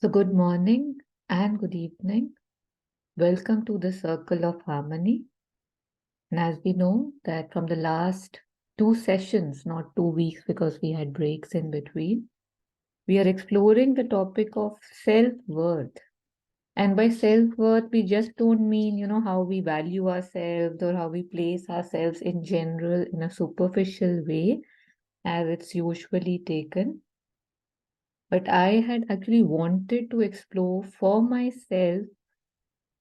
So, good morning and good evening. Welcome to the Circle of Harmony. And as we know that from the last two sessions, not 2 weeks because we had breaks in between, we are exploring the topic of self-worth. And by self-worth, we just don't mean, how we value ourselves or how we place ourselves in general in a superficial way as it's usually taken. But I had actually wanted to explore for myself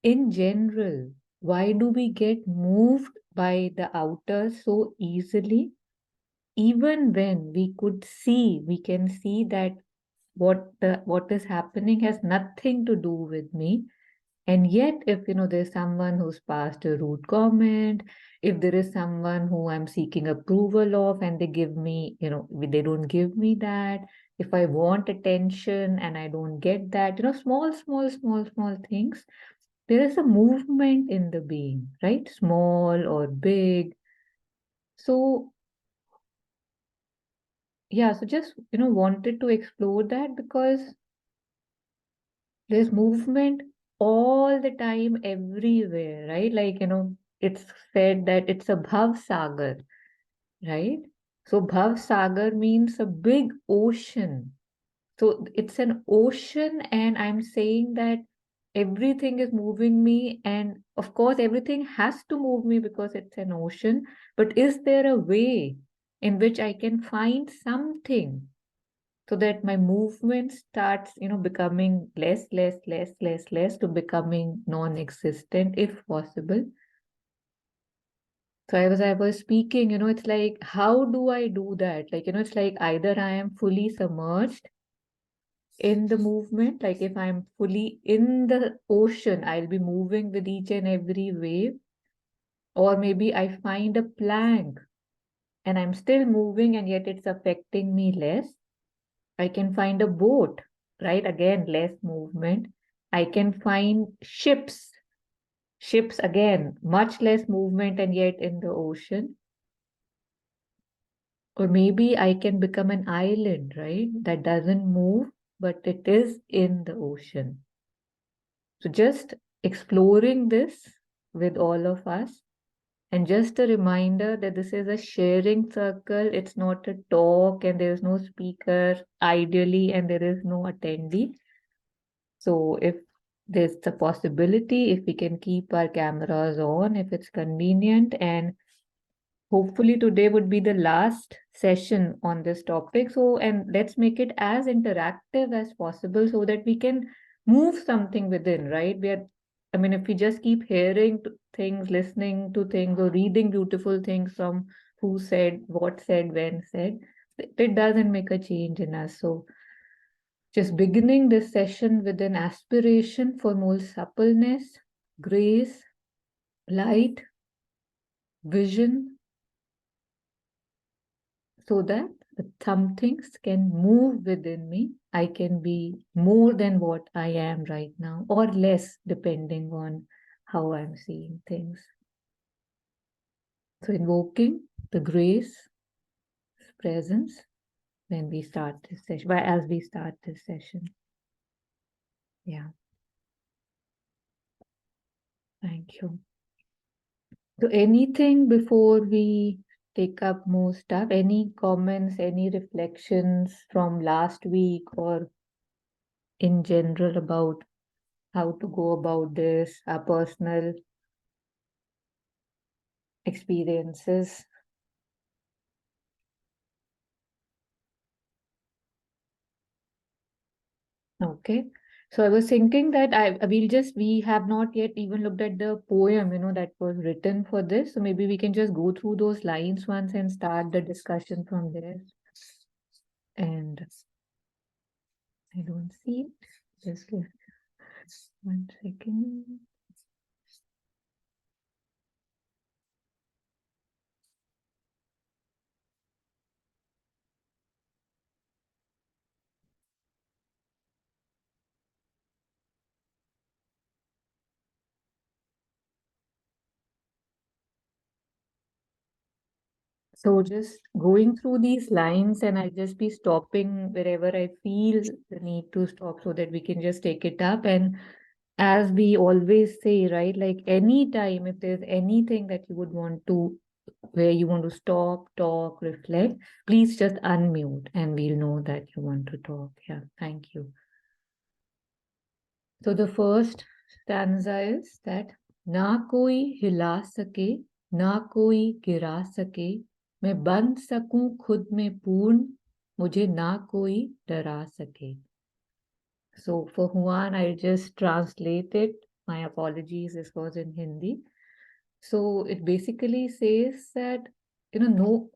in general, why do we get moved by the outer so easily? Even when we can see that what is happening has nothing to do with me. And yet, if there's someone who's passed a rude comment, if there is someone who I'm seeking approval of and they give me, they don't give me that. If I want attention and I don't get that, small things, there is a movement in the being, right? Small or big. So, yeah, so just, wanted to explore that because there's movement all the time, everywhere, right? Like, it's said that it's a Bhav Sagar, right? So, Bhav Sagar means a big ocean. So it's an ocean, and I'm saying that everything is moving me, and of course, everything has to move me because it's an ocean. But is there a way in which I can find something so that my movement starts, becoming less to becoming non-existent, if possible? So I was speaking, it's like, how do I do that? Like, it's like either I am fully submerged in the movement, like if I'm fully in the ocean, I'll be moving with each and every wave, or maybe I find a plank and I'm still moving and yet it's affecting me less. I can find a boat, right? Again, less movement. I can find ships again, much less movement and yet in the ocean. Or maybe I can become an island, right? That doesn't move, but it is in the ocean. So just exploring this with all of us. And just a reminder that this is a sharing circle. It's not a talk and there is no speaker ideally and there is no attendee. So if there's the possibility, if we can keep our cameras on, if it's convenient, and hopefully today would be the last session on this topic. So, and let's make it as interactive as possible so that we can move something within, right? I mean, if we just keep hearing things, listening to things, or reading beautiful things from who said, what said, when said, it doesn't make a change in us. So, just beginning this session with an aspiration for more suppleness, grace, light, vision, so that some things can move within me. I can be more than what I am right now, or less, depending on how I'm seeing things. So, invoking the grace, presence when we start this session, as we start this session. Yeah, thank you. So, anything before we take up more stuff? Any comments, any reflections from last week or in general about how to go about this, our personal experiences? Okay. So I was thinking that we have not yet even looked at the poem, that was written for this. So maybe we can just go through those lines once and start the discussion from there. And I don't see it. Just give 1 second. So just going through these lines, and I'll just be stopping wherever I feel the need to stop so that we can just take it up. And as we always say, right, like any time, if there's anything that you would want to, where you want to stop, talk, reflect, please just unmute and we'll know that you want to talk. Yeah, thank you. So the first stanza is that ना कोई हिला सके ना कोई गिरा सके मैं बन सकूं खुद में पूर्ण मुझे ना कोई डरा सके. So for Juan, I just translate it. My apologies, this was in Hindi. So it basically says that, no,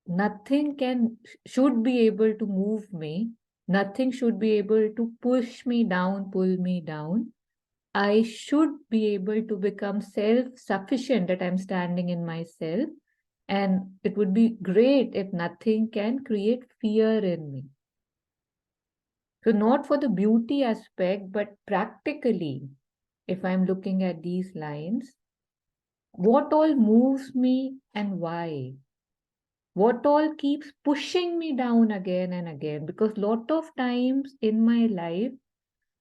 nothing should be able to move me. Nothing should be able to push me down, pull me down. I should be able to become self-sufficient, that I'm standing in myself. And it would be great if nothing can create fear in me. So not for the beauty aspect, but practically, if I'm looking at these lines, what all moves me and why? What all keeps pushing me down again and again? Because lot of times in my life,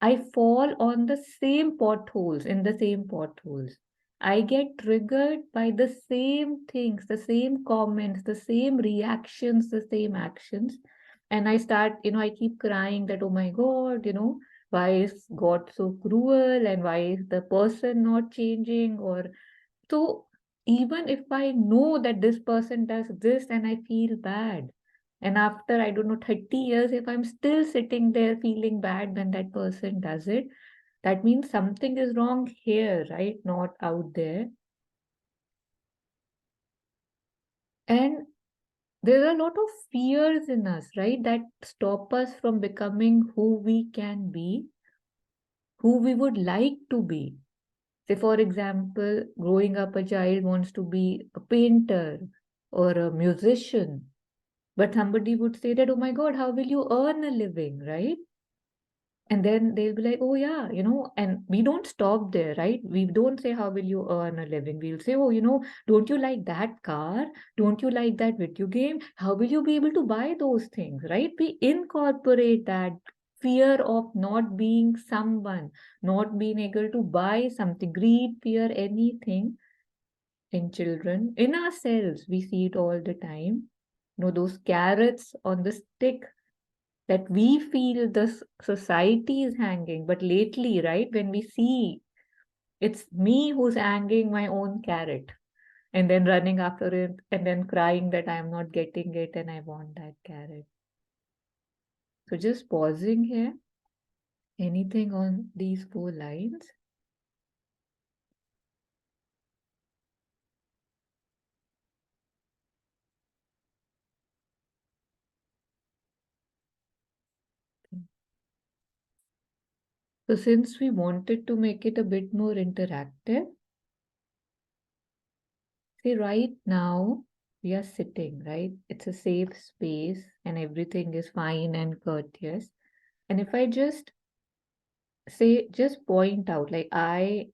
I fall on the same potholes, in the same potholes. I get triggered by the same things, the same comments, the same reactions, the same actions. And I start, I keep crying that, oh my God, why is God so cruel and why is the person not changing? Or so even if I know that this person does this and I feel bad, and after, I don't know, 30 years, if I'm still sitting there feeling bad when that person does it, that means something is wrong here, right? Not out there. And there are a lot of fears in us, right? That stop us from becoming who we can be, who we would like to be. Say, for example, growing up, a child wants to be a painter or a musician. But somebody would say that, oh my God, how will you earn a living, right? And then they'll be like, oh yeah, and we don't stop there, right? We don't say, how will you earn a living? We'll say, oh, don't you like that car? Don't you like that video game? How will you be able to buy those things, right? We incorporate that fear of not being someone, not being able to buy something, greed, fear, anything in children, in ourselves. We see it all the time. Those carrots on the stick that we feel the society is hanging. But lately, right, when we see it's me who's hanging my own carrot and then running after it and then crying that I'm not getting it and I want that carrot. So just pausing here. Anything on these four lines? So since we wanted to make it a bit more interactive, see, right now we are sitting, right? It's a safe space and everything is fine and courteous. And if I just point out, like, I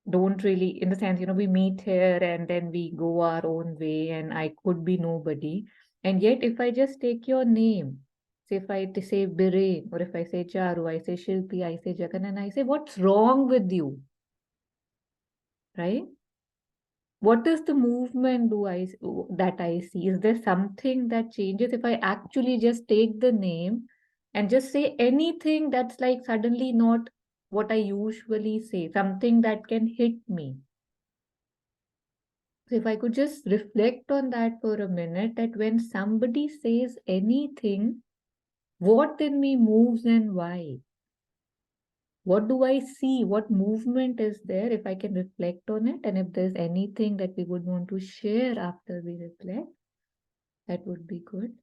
don't really, in the sense, we meet here and then we go our own way, and I could be nobody. And yet, if I just take your name, say if I say Birren, or if I say Charu, I say Shilpi, I say Jagan, and I say, what's wrong with you? Right? What is the movement that I see? Is there something that changes if I actually just take the name and just say anything that's like suddenly not what I usually say, something that can hit me? So if I could just reflect on that for a minute, that when somebody says anything, what in me moves and why? What do I see? What movement is there? If I can reflect on it, and if there's anything that we would want to share after we reflect, that would be good.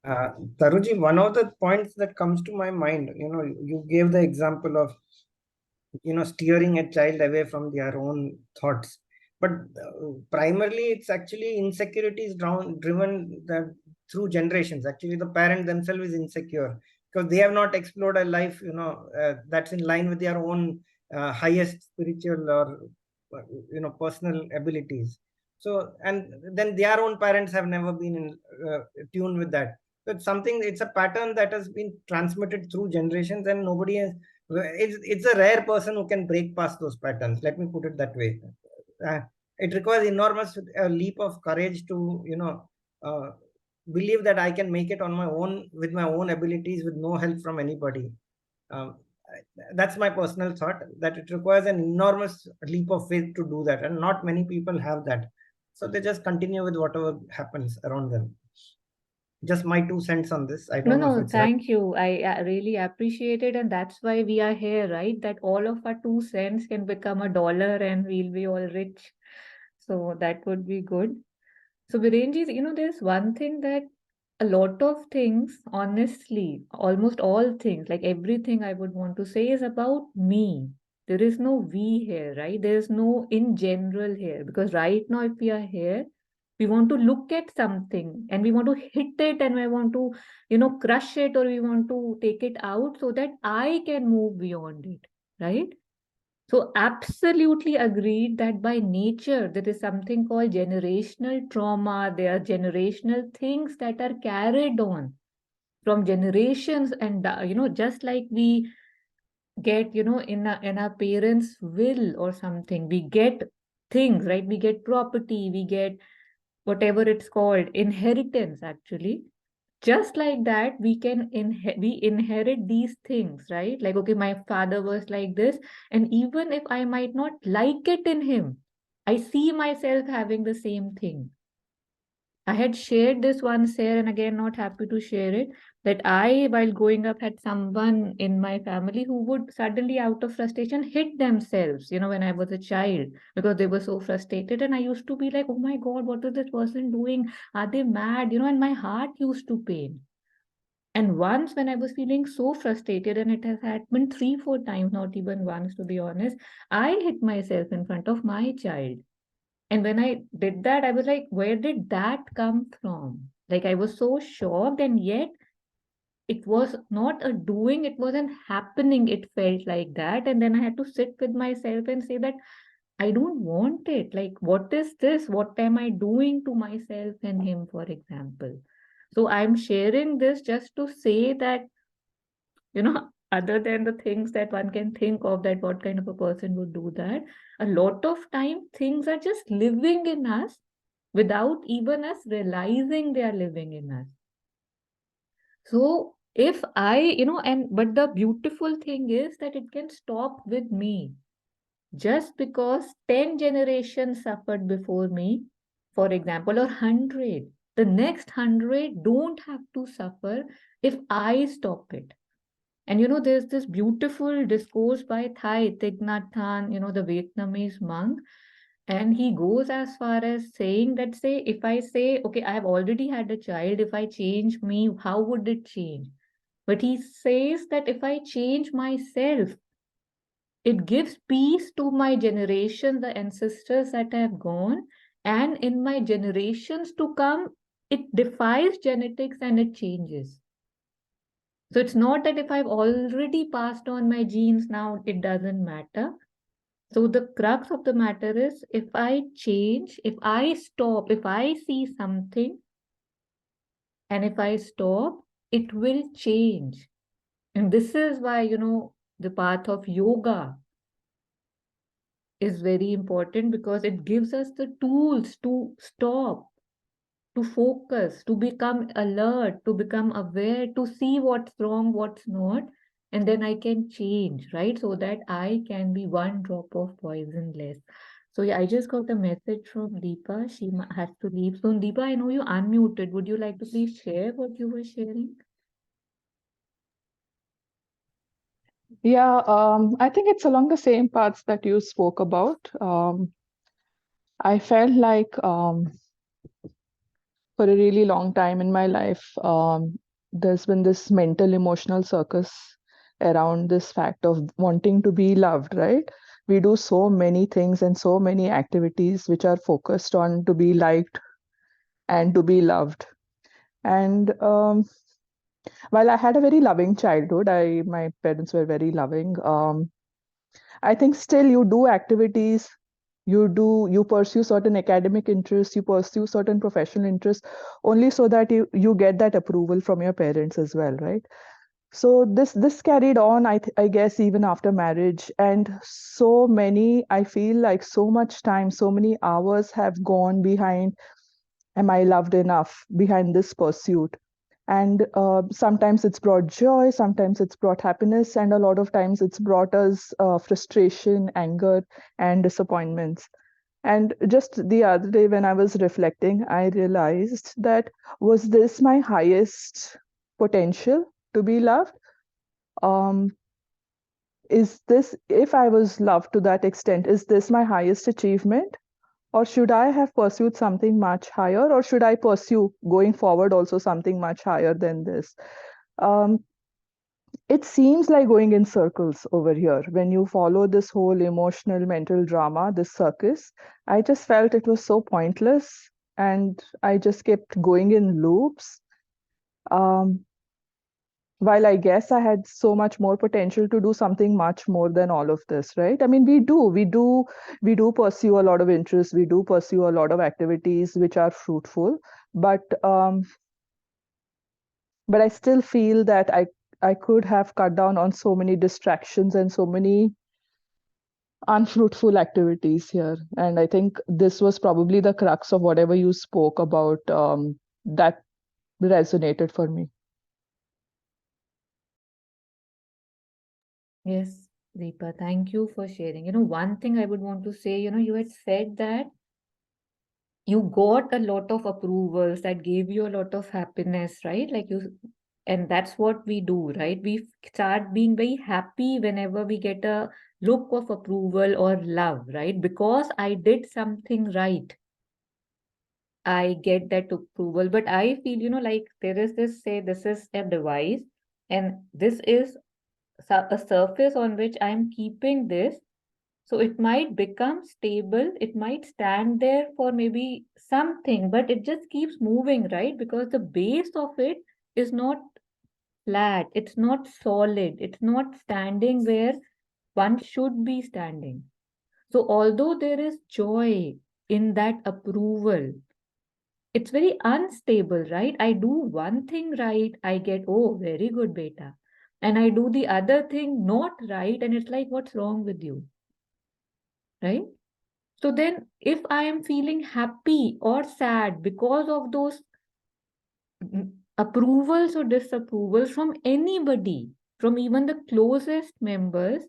Taruji, one of the points that comes to my mind, you gave the example of, steering a child away from their own thoughts. But primarily, it's actually insecurity is driven through generations. Actually, the parent themselves is insecure because they have not explored a life, that's in line with their own highest spiritual or, personal abilities. So, and then their own parents have never been in tune with that. So it's a pattern that has been transmitted through generations, and nobody has. It's a rare person who can break past those patterns. Let me put it that way. Uh, it requires enormous leap of courage to, uh, believe that I can make it on my own with my own abilities with no help from anybody. Um, that's my personal thought, that it requires an enormous leap of faith to do that, and not many people have that. So they just continue with whatever happens around them. Just my 2 cents on this. I No, don't know if no, it's right. thank you. I really appreciate it. And that's why we are here, right? That all of our 2 cents can become $1 and we'll be all rich. So that would be good. So, Virenji, there's one thing that a lot of things, honestly, almost all things, like everything I would want to say is about me. There is no we here, right? There is no in general here. Because right now, if we are here, we want to look at something and we want to hit it and we want to, crush it, or we want to take it out so that I can move beyond it, right? So, absolutely agreed that by nature there is something called generational trauma. There are generational things that are carried on from generations, and just like we get, in our parents' will or something, we get things, right? We get property, we get whatever it's called, inheritance actually. Just like that, we inherit these things, right? Like, okay, my father was like this, and even if I might not like it in him, I see myself having the same thing. I had shared this once here, and again, not happy to share it, that I, while growing up, had someone in my family who would suddenly, out of frustration, hit themselves, when I was a child, because they were so frustrated. And I used to be like, oh my God, what is this person doing? Are they mad? And my heart used to pain. And once, when I was feeling so frustrated, and it has happened three, four times, not even once, to be honest, I hit myself in front of my child. And when I did that, I was like, where did that come from? Like, I was so shocked, and yet it was not a doing, it was an happening. It felt like that. And then I had to sit with myself and say that I don't want it. Like, what is this? What am I doing to myself and him, for example? So I'm sharing this just to say that, other than the things that one can think of, that what kind of a person would do that, a lot of time things are just living in us without even us realizing they are living in us. So if I, but the beautiful thing is that it can stop with me. Just because 10 generations suffered before me, for example, or 100, the next 100 don't have to suffer if I stop it. And there's this beautiful discourse by Thai Thich Nhat Hanh, the Vietnamese monk, and he goes as far as saying that, say, if I say, okay, I have already had a child, if I change me, how would it change? But he says that if I change myself, it gives peace to my generation, the ancestors that have gone, and in my generations to come, it defies genetics and it changes. So it's not that if I've already passed on my genes now, it doesn't matter. So the crux of the matter is, if I change, if I stop, if I see something, and if I stop, it will change. And this is why, the path of yoga is very important, because it gives us the tools to stop, to focus, to become alert, to become aware, to see what's wrong, what's not, and then I can change, right? So that I can be one drop of poison less. So yeah, I just got a message from Deepa. She has to leave soon. Deepa, I know you unmuted. Would you like to please share what you were sharing? Yeah, I think it's along the same paths that you spoke about. I felt like, for for a really long time in my life, there's been this mental emotional circus around this fact of wanting to be loved, right? We do so many things and so many activities which are focused on to be liked and to be loved. And while I had a very loving childhood, my parents were very loving. I think still you do activities, you pursue certain academic interests, you pursue certain professional interests only so that you get that approval from your parents as well, right? So this carried on, I guess, even after marriage, and so many, I feel like so much time, so many hours have gone behind, am I loved enough, behind this pursuit. And sometimes it's brought joy, sometimes it's brought happiness, and a lot of times it's brought us frustration, anger, and disappointments. And just the other day, when I was reflecting, I realized that, was this my highest potential to be loved? Um, is this, if I was loved to that extent, is this my highest achievement? Or should I have pursued something much higher? Or should I pursue going forward also something much higher than this? Um, it seems like going in circles over here when you follow this whole emotional mental drama, this circus. I just felt it was so pointless and I just kept going in loops. Um, while I guess I had so much more potential to do something much more than all of this, right? I mean, we do pursue a lot of interests, we do pursue a lot of activities which are fruitful, but I still feel that I could have cut down on so many distractions and so many unfruitful activities here. And I think this was probably the crux of whatever you spoke about, that resonated for me. Yes, Deepa, thank you for sharing. One thing I would want to say, you had said that you got a lot of approvals that gave you a lot of happiness, right? And that's what we do, right? We start being very happy whenever we get a look of approval or love, right? Because I did something right, I get that approval. But I feel, like there is this, say, this is a device, and this is a surface on which I'm keeping this. So it might become stable, it might stand there for maybe something, but it just keeps moving, right? Because the base of it is not flat, it's not solid, it's not standing where one should be standing. So although there is joy in that approval, it's very unstable, right? I do one thing right, I get, oh, very good, beta. And I do the other thing not right, and it's like, what's wrong with you, right? So then, if I am feeling happy or sad because of those approvals or disapprovals from anybody, from even the closest members,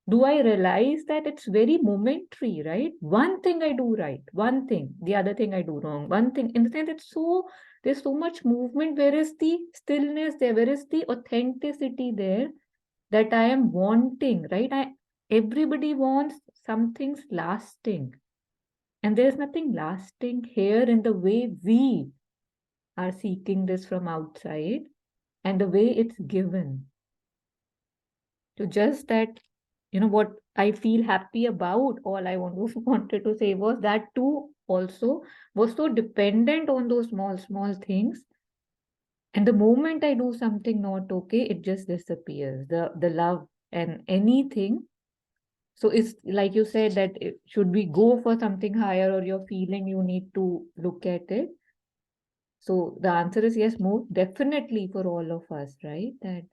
do I realize that it's very momentary, right? One thing I do right, one thing, the other thing I do wrong, one thing. In the sense, there's so much movement. Where is the stillness there? Where is the authenticity there that I am wanting, right? Everybody wants something's lasting. And there's nothing lasting here in the way we are seeking this from outside and the way it's given. To just that, what I feel happy about, all I wanted to say was that too also was so dependent on those small, small things. And the moment I do something not okay, it just disappears. The love and anything. So it's like you said that should we go for something higher or you're feeling you need to look at it. So the answer is yes, more definitely for all of us, right? That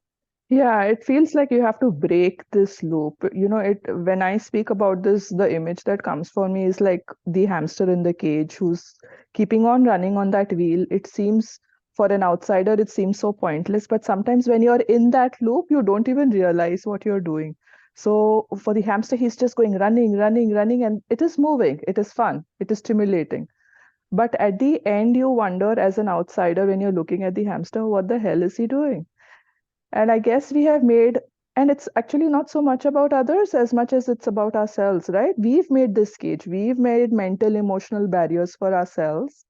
Yeah, it feels like you have to break this loop. You know, it when I speak about this, the image that comes for me is like the hamster in the cage who's keeping on running on that wheel. It seems, for an outsider, it seems so pointless, but sometimes when you're in that loop, you don't even realize what you're doing. So for the hamster, he's just going running, running, running, and it is moving. It is fun. It is stimulating. But at the end, you wonder as an outsider when you're looking at the hamster, what the hell is he doing? And I guess we have made, and it's actually not so much about others as much as it's about ourselves, right? We've made this cage, we've made mental, emotional barriers for ourselves.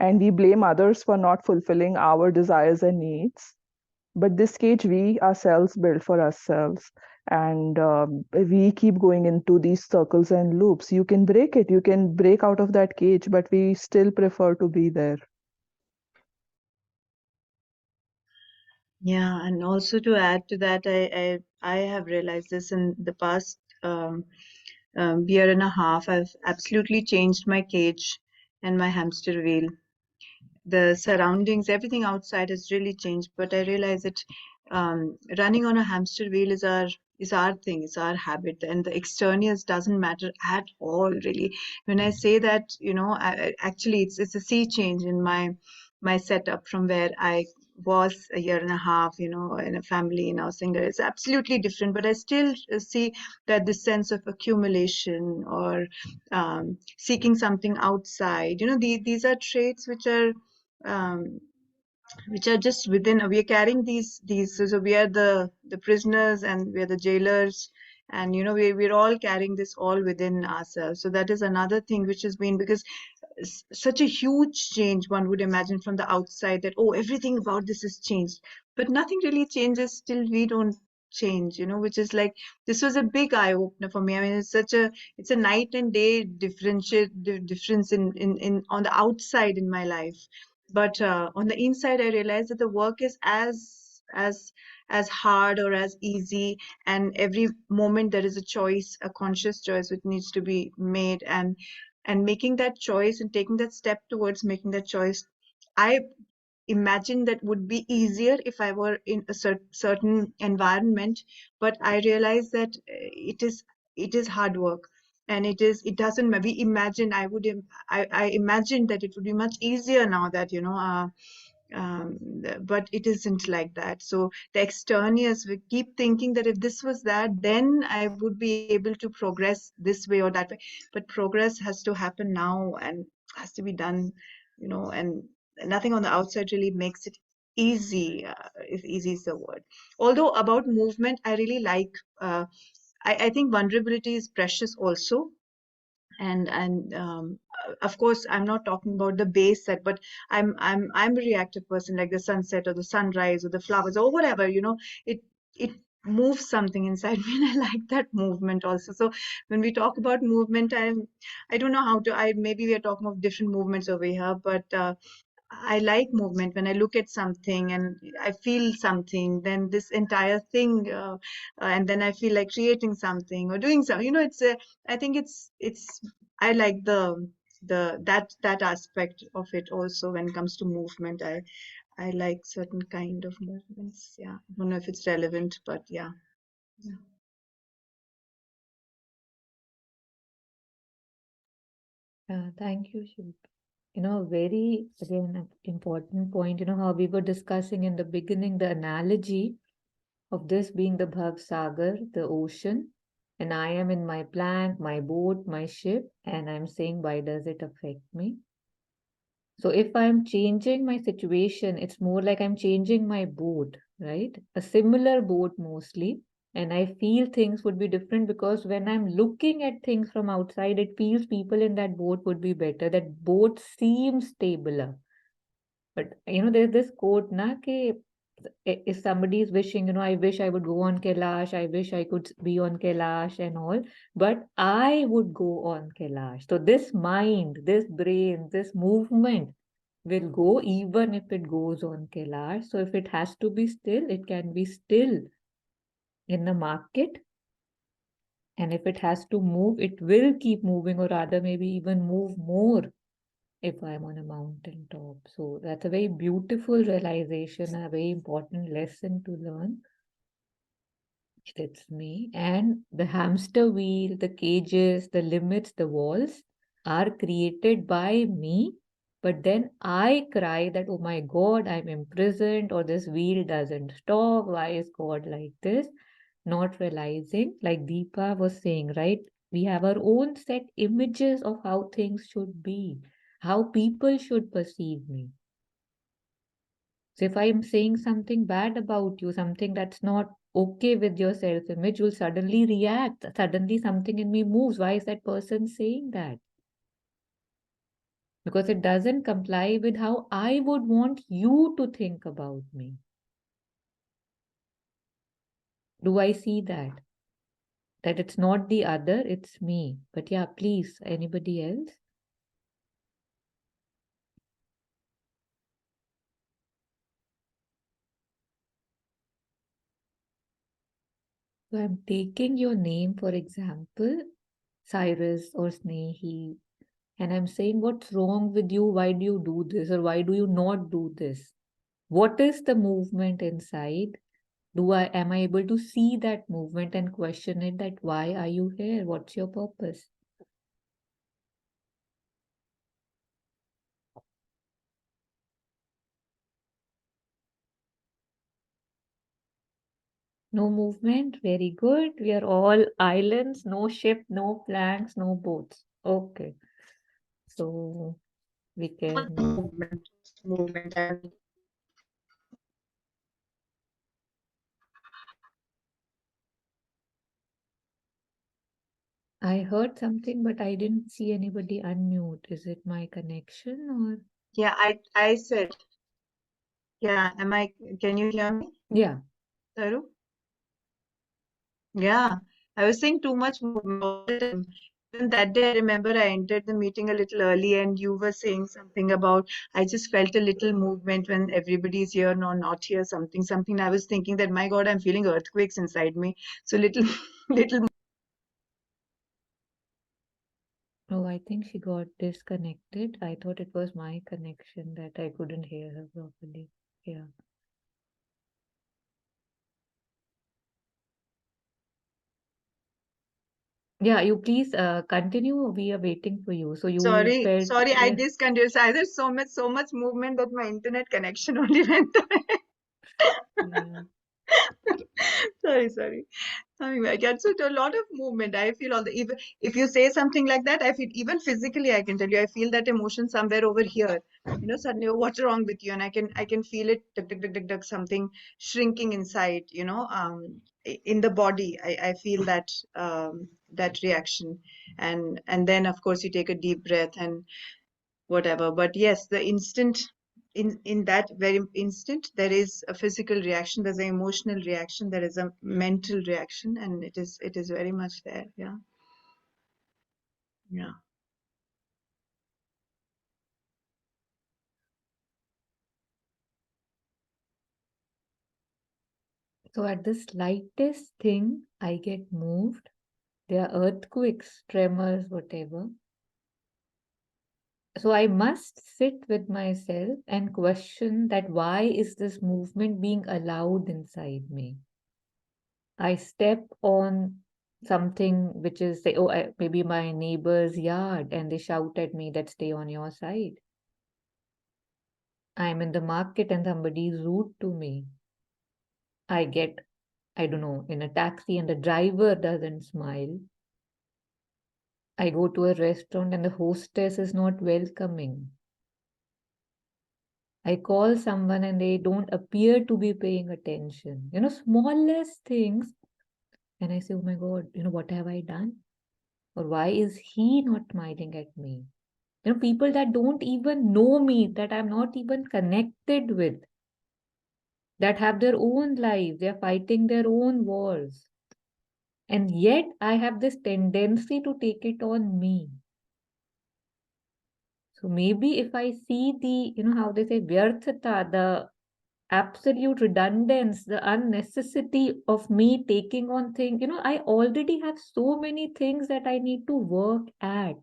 and we blame others for not fulfilling our desires and needs. But this cage we ourselves build for ourselves, and we keep going into these circles and loops. You can break it, you can break out of that cage, but we still prefer to be there. Yeah, and also to add to that, I have realized this in the past year and a half. I've absolutely changed my cage and my hamster wheel. The surroundings, everything outside has really changed. But I realize that running on a hamster wheel is our thing, is our habit, and the extraneous doesn't matter at all, really. When I say that, actually, it's a sea change in my setup from where I was a year and a half, in a family, now single. It's absolutely different, but I still see that this sense of accumulation or seeking something outside. These are traits um, which are just within. We are carrying these. So we are the prisoners and we are the jailers, and we're all carrying this all within ourselves. So that is another thing which has been, because such a huge change, one would imagine from the outside that, oh, everything about this has changed, but nothing really changes till we don't change, which is like, this was a big eye opener for me. I mean, it's a night and day difference in on the outside in my life, but on the inside I realized that the work is as hard or as easy, and every moment there is a choice, a conscious choice which needs to be made, and making that choice and taking that step towards making that choice, I imagine that would be easier if I were in a certain environment. But I realize that it is hard work, and it doesn't we imagine I imagine that it would be much easier now that but it isn't like that. So the extraneous, we keep thinking that if this was that, then I would be able to progress this way or that way. But progress has to happen now and has to be done, and nothing on the outside really makes it easy. If easy is the word. Although about movement, I really like. I think vulnerability is precious also, and of course I'm not talking about the base set, but I'm a reactive person, like the sunset or the sunrise or the flowers or whatever, it moves something inside me, and I like that movement also. So when we talk about movement, I don't know how to, I maybe we are talking of different movements over here, but I like movement. When I look at something and I feel something, then this entire thing, and then I feel like creating something or doing something. I think I like that aspect of it also when it comes to movement. I like certain kind of movements. Yeah, I don't know if it's relevant, but yeah. Yeah. Thank you, Shiv. A very, again, important point, how we were discussing in the beginning, the analogy of this being the Bhav Sagar, the ocean, and I am in my plant, my boat, my ship, and I'm saying, why does it affect me? So if I'm changing my situation, it's more like I'm changing my boat, right? A similar boat mostly. And I feel things would be different because when I'm looking at things from outside, it feels people in that boat would be better. That boat seems stabler. But there's this quote, na, ke if somebody is wishing, I wish I would go on Kailash, I wish I could be on Kailash and all, but I would go on Kailash. So this mind, this brain, this movement will go even if it goes on Kailash. So if it has to be still, it can be still in the market. And if it has to move, it will keep moving, or rather, maybe even move more if I'm on a mountain top. So that's a very beautiful realization, a very important lesson to learn. It's me. And the hamster wheel, the cages, the limits, the walls are created by me. But then I cry that, oh my God, I'm imprisoned, or this wheel doesn't stop. Why is God like this? Not realizing, like Deepa was saying, right? We have our own set images of how things should be, how people should perceive me. So if I'm saying something bad about you, something that's not okay with your self-image, you'll suddenly react. Suddenly something in me moves. Why is that person saying that? because it doesn't comply with how I would want you to think about me. Do I see that? That it's not the other, it's me. But yeah, please, anybody else? So I'm taking your name, for example, Cyrus or Snehi, and I'm saying, what's wrong with you? Why do you do this? Or why do you not do this? What is the movement inside? Am I able to see that movement and question it, that why are you here? What's your purpose? No movement. Very good. We are all islands, no ship, no planks, no boats. Okay. So we can. Movement. I heard something, but I didn't see anybody unmute. Is it my connection or? Yeah, I said, yeah, can you hear me, Yeah. Taru? Yeah, I was saying too much movement all the time. Even that day, I remember I entered the meeting a little early, and you were saying something about I just felt a little movement when everybody's here, no, not here, something. I was thinking that my God, I'm feeling earthquakes inside me. So little, little. Oh, I think she got disconnected. I thought it was my connection that I couldn't hear her properly. Yeah. Yeah, you please continue. We are waiting for you. So you Sorry, felt, sorry, I yeah, discontinued. So either so much movement that my internet connection only went away. yeah. Sorry. Coming back, yeah. So a lot of movement. I feel all the even if you say something like that, I feel even physically. I can tell you, I feel that emotion somewhere over here. Suddenly, oh, what's wrong with you? And I can feel it, tuk, something shrinking inside. In the body. I feel that reaction, and then of course you take a deep breath and whatever. But yes, the instant in that very instant there is a physical reaction, there's an emotional reaction, there is a mental reaction, and it is very much there. Yeah. So at the slightest thing, I get moved. There are earthquakes, tremors, whatever. So I must sit with myself and question that why is this movement being allowed inside me? I step on something which is, say, maybe my neighbor's yard, and they shout at me that stay on your side. I'm in the market and somebody is rude to me. I get, I don't know, in a taxi and the driver doesn't smile. I go to a restaurant and the hostess is not welcoming. I call someone and they don't appear to be paying attention. Smallest things. And I say, oh my God, what have I done? Or why is he not smiling at me? People that don't even know me, that I'm not even connected with, that have their own lives, they're fighting their own wars. And yet I have this tendency to take it on me. So maybe if I see the, how they say, vyarthata, the absolute redundance, the unnecessity of me taking on things, I already have so many things that I need to work at.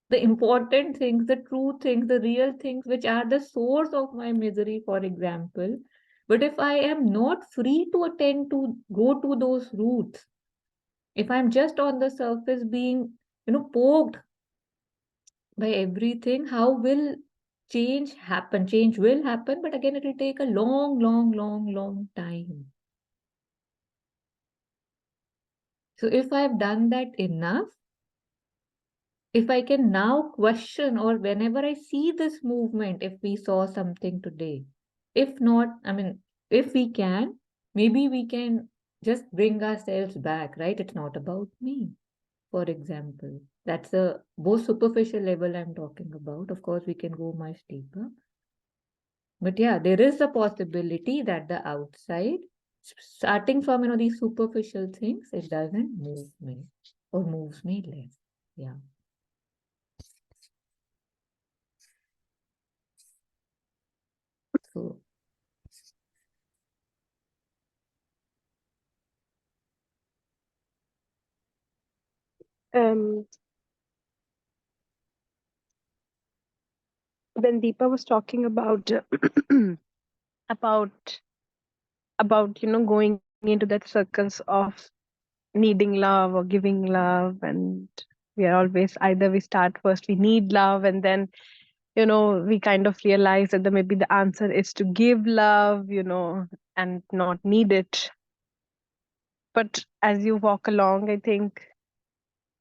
The important things, the true things, the real things, which are the source of my misery, for example. But if I am not free to attend to go to those roots, if I'm just on the surface being, poked by everything, how will change happen? Change will happen, but again, it will take a long, long, long, long time. So if I've done that enough, if I can now question, or whenever I see this movement, if we saw something today, if not, if we can, maybe we can just bring ourselves back, right? It's not about me, for example. That's a both superficial level I'm talking about. Of course, we can go much deeper. But yeah, there is a possibility that the outside, starting from these superficial things, it doesn't move me or moves me less. Yeah. So Um, when Deepa was talking about about going into that circles of needing love or giving love, and we are always either we start first we need love, and then we kind of realize that maybe the answer is to give love, and not need it. But as you walk along, I think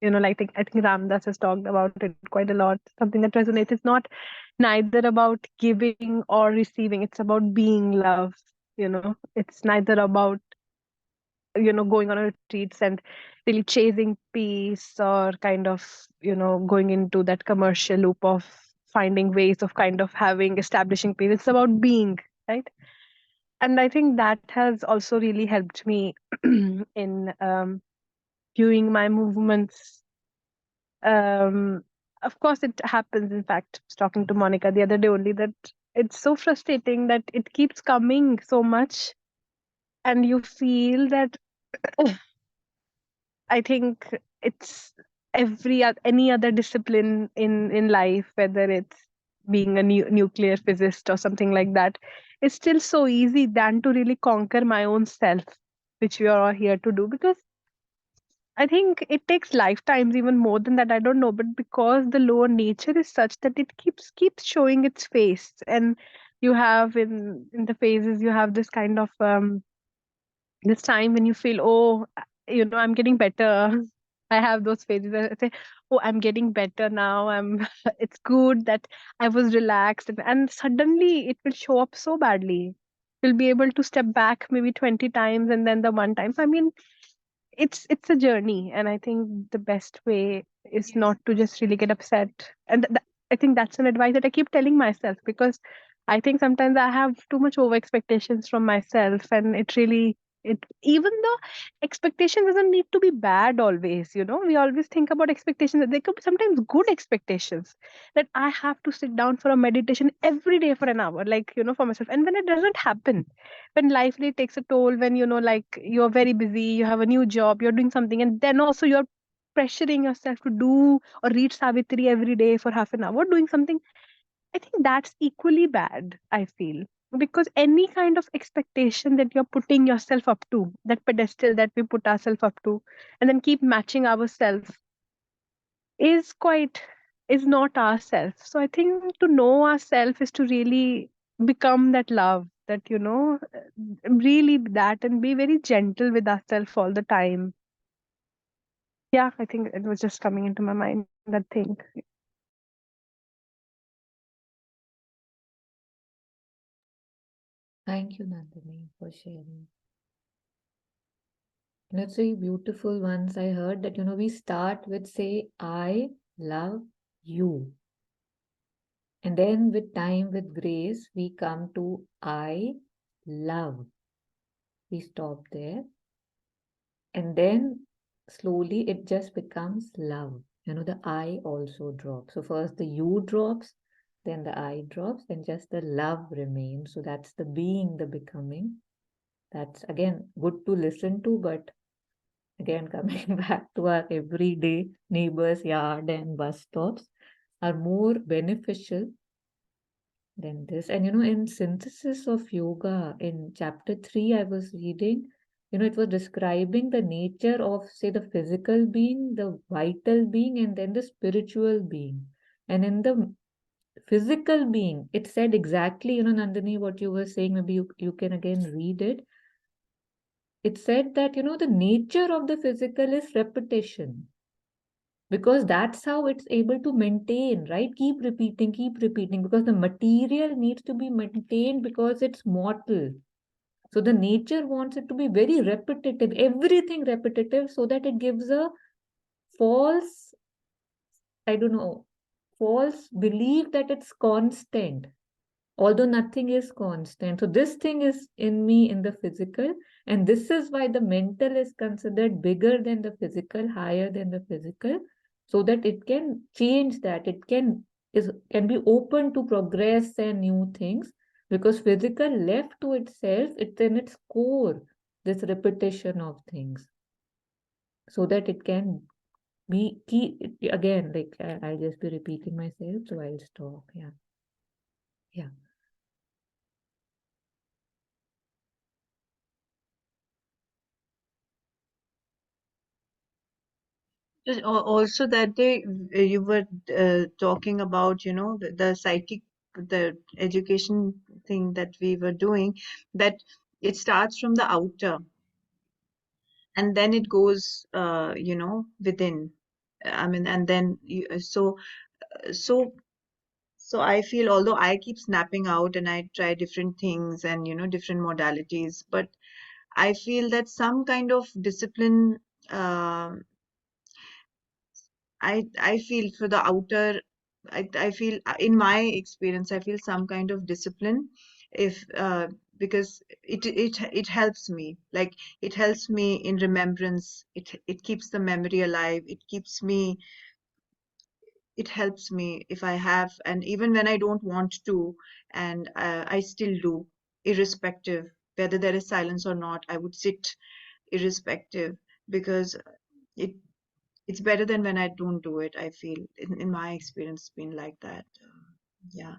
like I think Ramdas has talked about it quite a lot. Something that resonates. It's not neither about giving or receiving. It's about being love. It's neither about going on a retreats and really chasing peace, or kind of going into that commercial loop of finding ways of kind of having establishing peace. It's about being, right? And I think that has also really helped me in viewing my movements. Of course it happens. In fact, I was talking to Monica the other day only that it's so frustrating that it keeps coming so much, and you feel that I think it's any other discipline in life, whether it's being a nuclear physicist or something like that, it's still so easy than to really conquer my own self, which we are all here to do. Because I think it takes lifetimes, even more than that. I don't know, but because the lower nature is such that it keeps showing its face, and you have in the phases, you have this kind of this time when you feel, oh, I'm getting better. I have those phases where I say, oh, I'm getting better now. It's good that I was relaxed, and suddenly it will show up so badly. You'll be able to step back maybe 20 times, and then the one time. So, I mean, it's a journey, and I think the best way is not to just really get upset. And I think that's an advice that I keep telling myself, because I think sometimes I have too much over expectations from myself, and it even though expectation doesn't need to be bad always. We always think about expectations that they could be sometimes good expectations, that I have to sit down for a meditation every day for an hour, like for myself. And when it doesn't happen, when life really takes a toll, when like you're very busy, you have a new job, you're doing something, and then also you're pressuring yourself to do or read Savitri every day for half an hour doing something, I think that's equally bad, I feel. Because any kind of expectation that you're putting yourself up to, that pedestal that we put ourselves up to, and then keep matching ourselves, is quite is not ourselves. So I think to know ourselves is to really become that love, that really that, and be very gentle with ourselves all the time. Yeah, I think it was just coming into my mind, that thing. thank you, Nandini, for sharing. It's very beautiful. Once I heard that, we start with say, I love you. And then with time, with grace, we come to I love. We stop there. And then slowly it just becomes love. The I also drops. So first the you drops, then the I drops, and just the love remains. So that's the being, the becoming. That's again good to listen to, but again coming back to our everyday neighbors' yard and bus stops are more beneficial than this. And in Synthesis of Yoga, in chapter 3, I was reading, it was describing the nature of, say, the physical being, the vital being, and then the spiritual being. And in the physical being, it said exactly, Nandini, what you were saying, maybe you can again read it. It said that, the nature of the physical is repetition, because that's how it's able to maintain, right? Keep repeating, because the material needs to be maintained because it's mortal. So the nature wants it to be very repetitive, everything repetitive, so that it gives a false I don't know, false belief that it's constant, although nothing is constant. So this thing is in me in the physical, and this is why the mental is considered bigger than the physical, higher than the physical, so that it can change that. It can be open to progress and new things, because physical left to itself, it's in its core, this repetition of things, so that it can be key again. Like I'll just be repeating myself, so I'll stop. Yeah. Just also that day you were talking about, you know, the psychic, the education thing that we were doing, that it starts from the outer and then it goes, you know, within. I mean, and then so so I feel, although I keep snapping out and I try different things and, you know, different modalities, but I feel that some kind of discipline, um I feel for the outer, I feel in my experience, I feel some kind of discipline, if because it helps me, like it helps me in remembrance. It keeps the memory alive. It helps me if I have, and even when I don't want to, and I still do, irrespective whether there is silence or not. I would sit irrespective, because it it's better than when I don't do it. I feel in my experience, it's been like that. Yeah.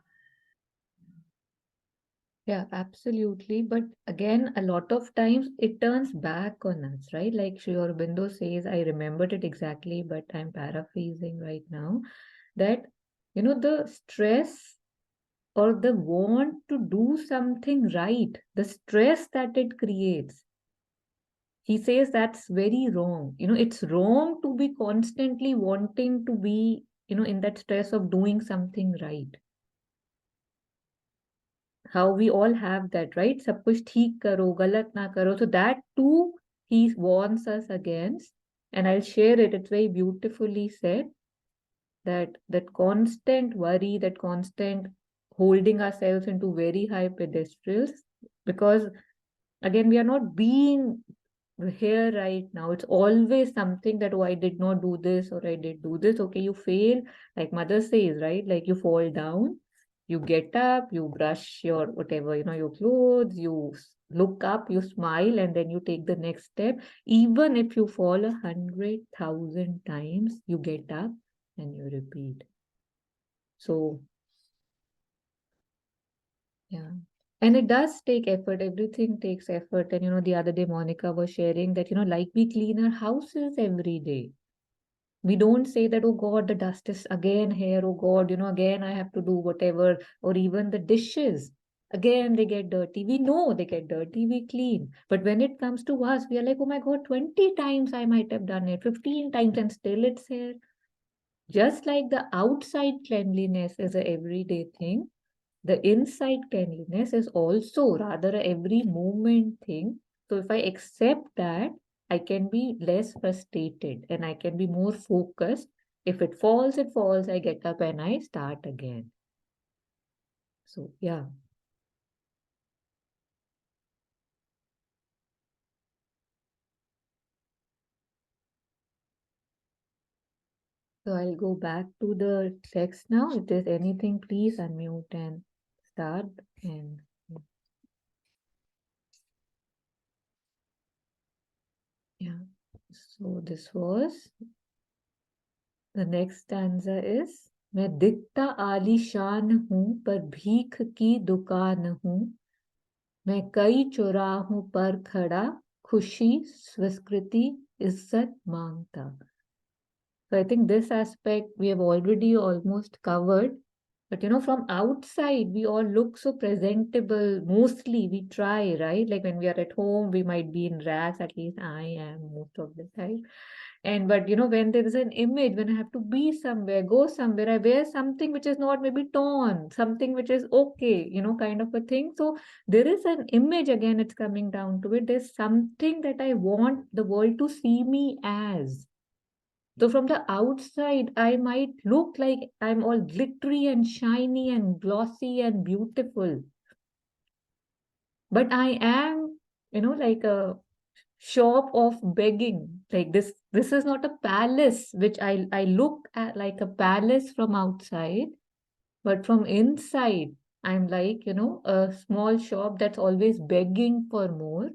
Yeah, absolutely. But again, a lot of times it turns back on us, right? Like Sri Aurobindo says, I remembered it exactly, but I'm paraphrasing right now, that, the stress or the want to do something right, the stress that it creates, he says that's very wrong. It's wrong to be constantly wanting to be, in that stress of doing something right. How we all have that, right? सब कुछ ठीक करो, गलत ना करो. So that too, he warns us against. And I'll share it. It's very beautifully said, that constant worry, that constant holding ourselves into very high pedestals, because again, we are not being here right now. It's always something that, oh, I did not do this or I did do this. Okay, you fail, like mother says, right? Like you fall down, you get up, you brush your whatever, your clothes, you look up, you smile, and then you take the next step. Even if you fall 100,000 times, you get up and you repeat. So, yeah. And it does take effort. Everything takes effort. And the other day Monica was sharing that, like we clean our houses every day. We don't say that, oh God, the dust is again here. Oh God, again I have to do whatever. Or even the dishes. Again, they get dirty. We know they get dirty. We clean. But when it comes to us, we are like, oh my God, 20 times I might have done it, 15 times, and still it's here. Just like the outside cleanliness is a everyday thing, the inside cleanliness is also rather a every moment thing. So if I accept that, I can be less frustrated and I can be more focused. If it falls, it falls. I get up and I start again. So yeah. So I'll go back to the text now. If there's anything, please unmute and start. And yeah. So this was the next stanza is, मैं दिखता आलीशान हूँ पर भीख की दुकान हूँ, मैं कई चौराहों पर खड़ा खुशी स्वीकृति इज्जत मांगता. So I think this aspect we have already almost covered. But from outside, we all look so presentable. Mostly we try, right? Like when we are at home, we might be in rags, at least I am most of the time. And but when there is an image, when I have to be somewhere, go somewhere, I wear something which is not maybe torn, something which is okay, kind of a thing. So there is an image again, it's coming down to it. There's something that I want the world to see me as. So from the outside, I might look like I'm all glittery and shiny and glossy and beautiful. But I am, like a shop of begging. Like this is not a palace, which I look at like a palace from outside, but from inside, I'm like, a small shop that's always begging for more.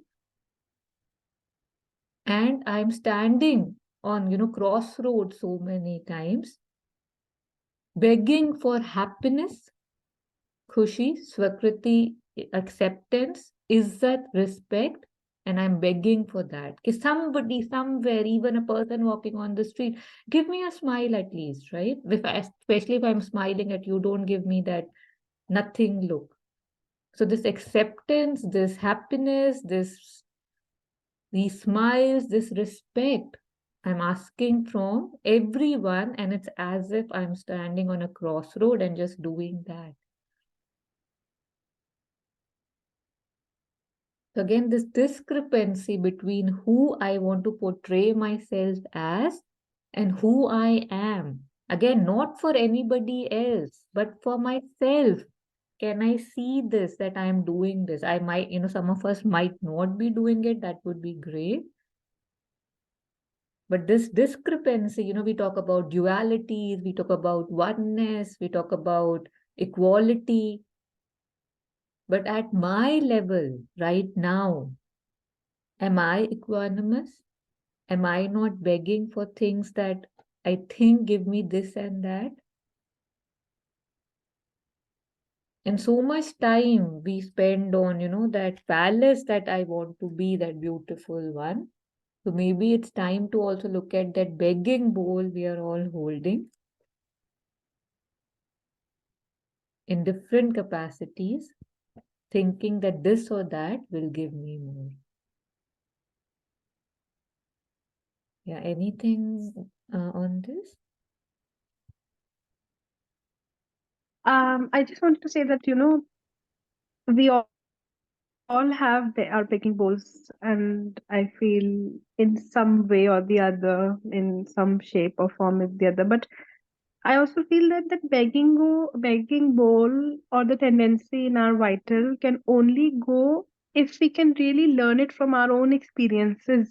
And I'm standing on, crossroads so many times, begging for happiness, khushi, swakriti, acceptance, izzat, respect, and I'm begging for that. If somebody, somewhere, even a person walking on the street, give me a smile at least, right? Especially if I'm smiling at you, don't give me that nothing look. So this acceptance, this happiness, these smiles, this respect, I'm asking from everyone, and it's as if I'm standing on a crossroad and just doing that. So again, this discrepancy between who I want to portray myself as and who I am. Again, not for anybody else, but for myself. Can I see this, that I am doing this? I might, some of us might not be doing it. That would be great. But this discrepancy, we talk about dualities, we talk about oneness, we talk about equality. But at my level right now, am I equanimous? Am I not begging for things that I think give me this and that? And so much time we spend on, that palace that I want to be, that beautiful one. So maybe it's time to also look at that begging bowl we are all holding in different capacities, thinking that this or that will give me more. Yeah, anything on this? I just wanted to say that, we all have our begging bowls, and I feel in some way or the other, in some shape or form is the other. But I also feel that begging bowl or the tendency in our vital can only go if we can really learn it from our own experiences.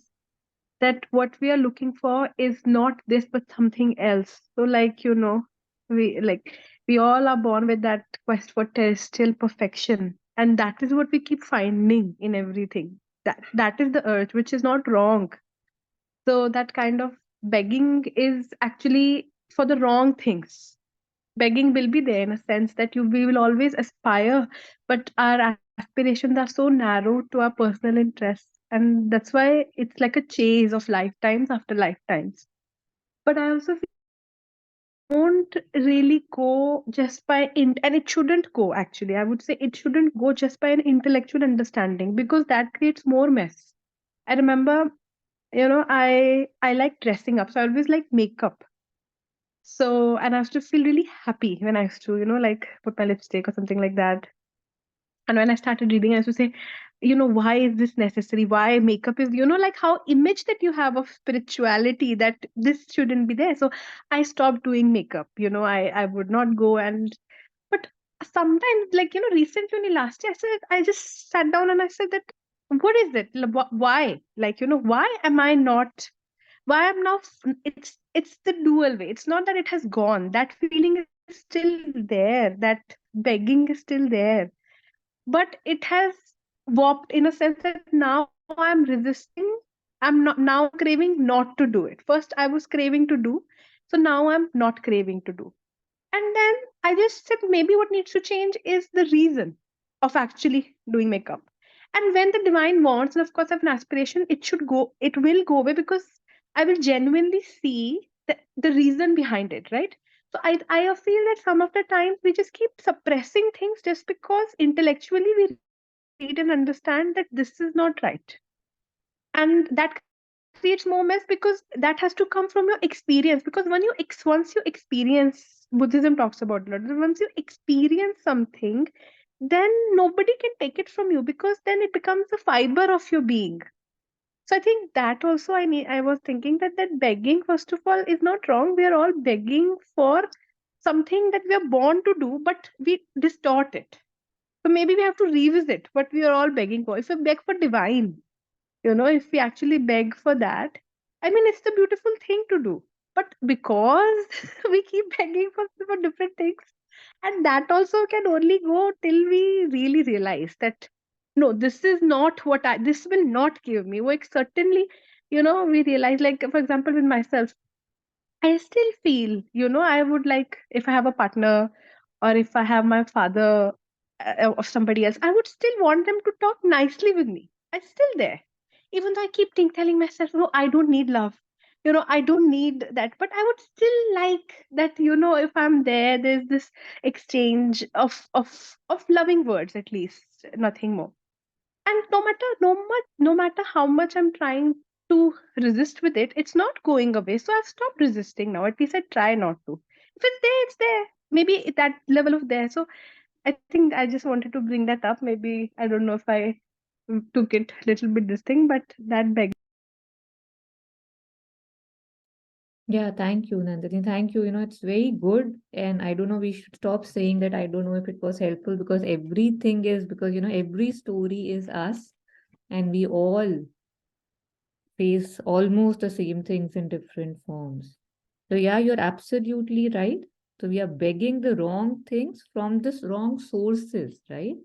That what we are looking for is not this but something else. So, like, we all are born with that quest for terrestrial perfection, and that is what we keep finding in everything. That is the urge, which is not wrong. So that kind of begging is actually for the wrong things. Begging will be there in a sense that we will always aspire, but our aspirations are so narrow to our personal interests, and that's why it's like a chase of lifetimes after lifetimes. But I also feel won't really go just by and it shouldn't go, actually, I would say it shouldn't go just by an intellectual understanding, because that creates more mess. I remember, I like dressing up, so I always like makeup. So, and I used to feel really happy when I used to, like put my lipstick or something like that. And when I started reading, I used to say, why is this necessary? Why makeup is, like how image that you have of spirituality, that this shouldn't be there. So I stopped doing makeup. I would not go and, but sometimes, like, recently, only last year, I just sat down and I said that, what is it? Why? Like, why am I not? Why I'm now? It's the dual way. It's not that it has gone. That feeling is still there. That begging is still there, but it has warped in a sense that now I'm resisting. I'm not now craving not to do it. First I was craving to do, so now I'm not craving to do. And then I just said maybe what needs to change is the reason of actually doing makeup. And when the divine wants, and of course I have an aspiration, it will go away, because I will genuinely see the reason behind it, right? So I feel that some of the times we just keep suppressing things just because intellectually we read and understand that this is not right. And that creates more mess, because that has to come from your experience. Because once you experience, Buddhism talks about a lot, that once you experience something, then nobody can take it from you, because then it becomes a fiber of your being. So I think that also I was thinking that begging, first of all, is not wrong. We are all begging for something that we are born to do, but we distort it. So maybe we have to revisit what we are all begging for. If we beg for divine, if we actually beg for that, I mean, it's the beautiful thing to do. But because we keep begging for different things, and that also can only go till we really realize that no, this is not what this will not give me. Like, certainly, we realize, like, for example, with myself, I still feel, I would like, if I have a partner or if I have my father or somebody else, I would still want them to talk nicely with me. It's still there. Even though I keep telling myself, no, I don't need love. I don't need that. But I would still like that, if I'm there, there's this exchange of loving words, at least, nothing more. And no matter how much I'm trying to resist with it, it's not going away. So I've stopped resisting now. At least I try not to. If it's there, it's there. Maybe that level of there. So I think I just wanted to bring that up. Maybe I don't know if I took it a little bit this thing, but that begs. Yeah, thank you, Nandini. Thank you. It's very good. And I don't know, we should stop saying that I don't know if it was helpful, because everything is, because, every story is us, and we all face almost the same things in different forms. So yeah, you're absolutely right. So we are begging the wrong things from this wrong sources, right?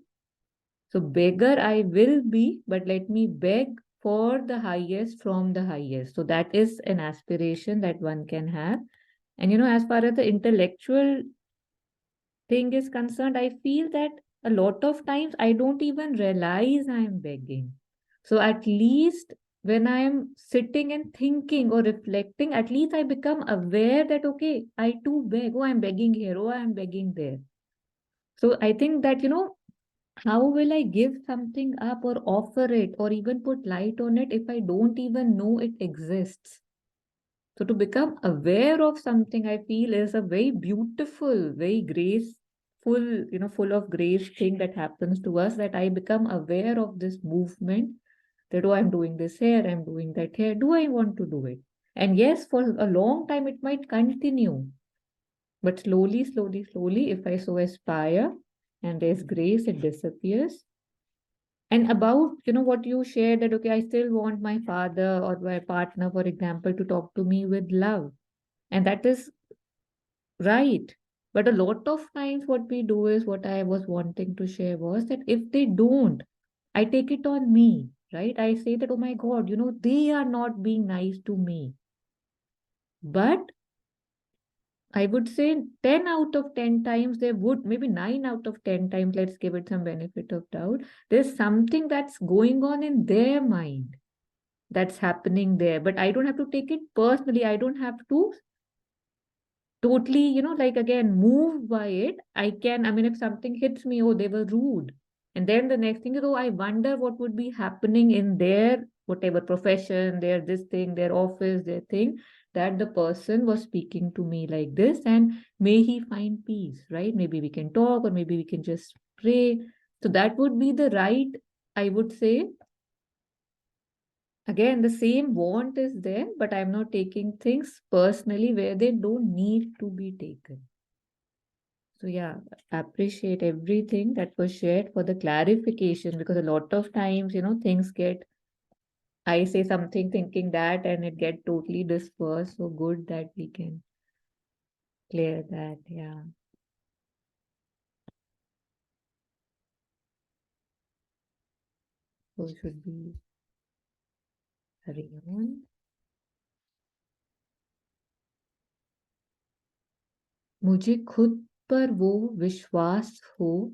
So beggar I will be, but let me beg for the highest from the highest. So that is an aspiration that one can have. And as far as the intellectual thing is concerned, I feel that a lot of times I don't even realize I'm begging. So at least when I am sitting and thinking or reflecting, at least I become aware that, okay, I too beg. Oh, I'm begging here. Oh, I'm begging there. So I think that, how will I give something up or offer it or even put light on it if I don't even know it exists? So to become aware of something, I feel is a very beautiful, very graceful, full of grace thing that happens to us, that I become aware of this movement, that, oh, I'm doing this here, I'm doing that here. Do I want to do it? And yes, for a long time it might continue. But slowly, slowly, slowly, if I so aspire and there's grace, it disappears. And about, what you shared, that, okay, I still want my father or my partner, for example, to talk to me with love. And that is right. But a lot of times what we do is, what I was wanting to share was that if they don't, I take it on me, right? I say that, oh my God, they are not being nice to me. But I would say 10 out of 10 times they would, maybe 9 out of 10 times, let's give it some benefit of doubt. There's something that's going on in their mind that's happening there. But I don't have to take it personally. I don't have to totally, like, again, moved by it. I mean, if something hits me, oh, they were rude. And then the next thing is, oh, I wonder what would be happening in their whatever profession, their this thing, their office, their thing, that the person was speaking to me like this, and may he find peace, right? Maybe we can talk, or maybe we can just pray. So that would be the right, I would say. Again, the same want is there, but I'm not taking things personally where they don't need to be taken. So yeah, appreciate everything that was shared for the clarification, because a lot of times, things get, I say something thinking that, and it get totally dispersed. So good that we can clear that. Yeah. So should be carrying on. मुझे खुद पर वो विश्वास हो,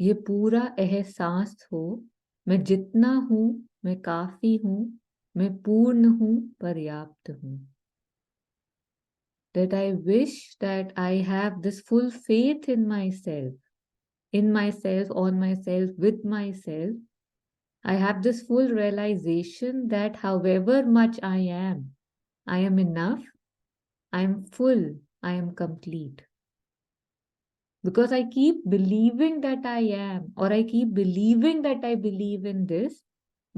ये पूरा एहसास हो, मैं जितना हूँ, मैं काफी हूँ, मैं पूर्ण हूँ, पर्याप्त हूँ. That I wish that I have this full faith in myself, on myself, with myself. I have this full realization that however much I am enough, I am full, I am complete. Because I keep believing that I am, or I keep believing that I believe in this,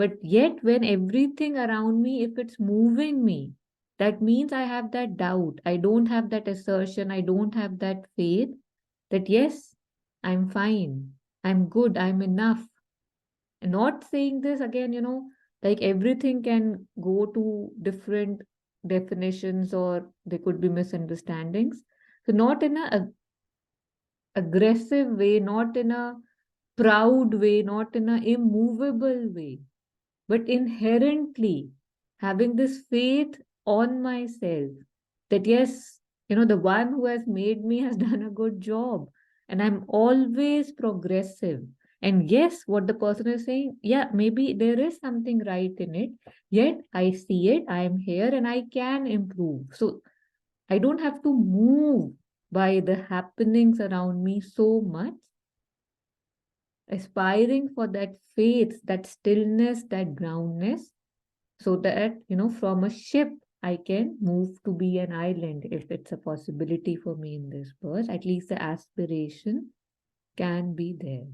But yet, when everything around me, if it's moving me, that means I have that doubt. I don't have that assertion. I don't have that faith that, yes, I'm fine. I'm good. I'm enough. Not saying this again, like everything can go to different definitions or there could be misunderstandings. So, not in a aggressive way, not in a proud way, not in a immovable way, but inherently having this faith on myself that yes, the one who has made me has done a good job and I'm always progressive. And yes, what the person is saying, yeah, maybe there is something right in it, yet I see it, I am here and I can improve. So I don't have to move by the happenings around me so much, aspiring for that faith, that stillness, that groundness, so that, from a ship, I can move to be an island if it's a possibility for me in this birth. At least the aspiration can be there.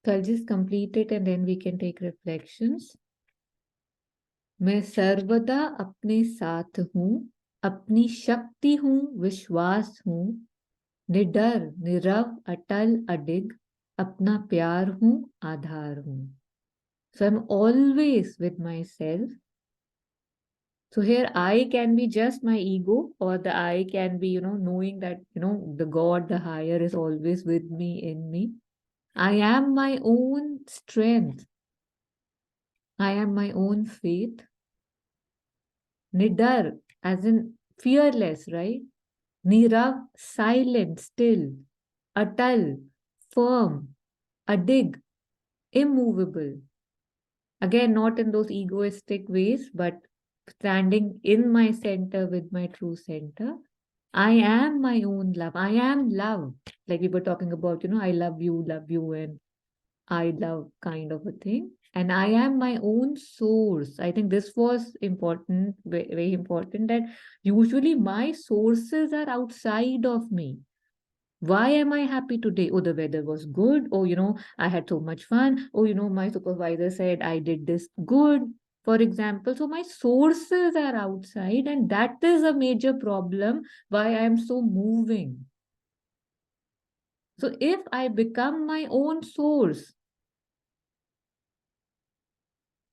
So I'll just complete it and then we can take reflections. मैं सर्वदा अपने साथ हूँ, अपनी शक्ति हूँ, विश्वास हूँ, निडर, नीरव, अटल, अडिग, अपना प्यार हूँ, आधार हूँ. So I'm always with myself. So here I can be just my ego, or the I can be, knowing that, the God, the higher is always with me, in me. I am my own strength. I am my own faith. Nidar, as in fearless, right? Nirav, silent, still. Atal, firm. Adig, immovable. Again, not in those egoistic ways, but standing in my center with my true center. I am my own love. I am love. Like we were talking about, I love you, and I love kind of a thing. And I am my own source. I think this was important, very, very important, that usually my sources are outside of me. Why am I happy today? Oh, the weather was good. Oh, I had so much fun. Oh, my supervisor said I did this good, for example. So my sources are outside, and that is a major problem why I am so moving. So if I become my own source,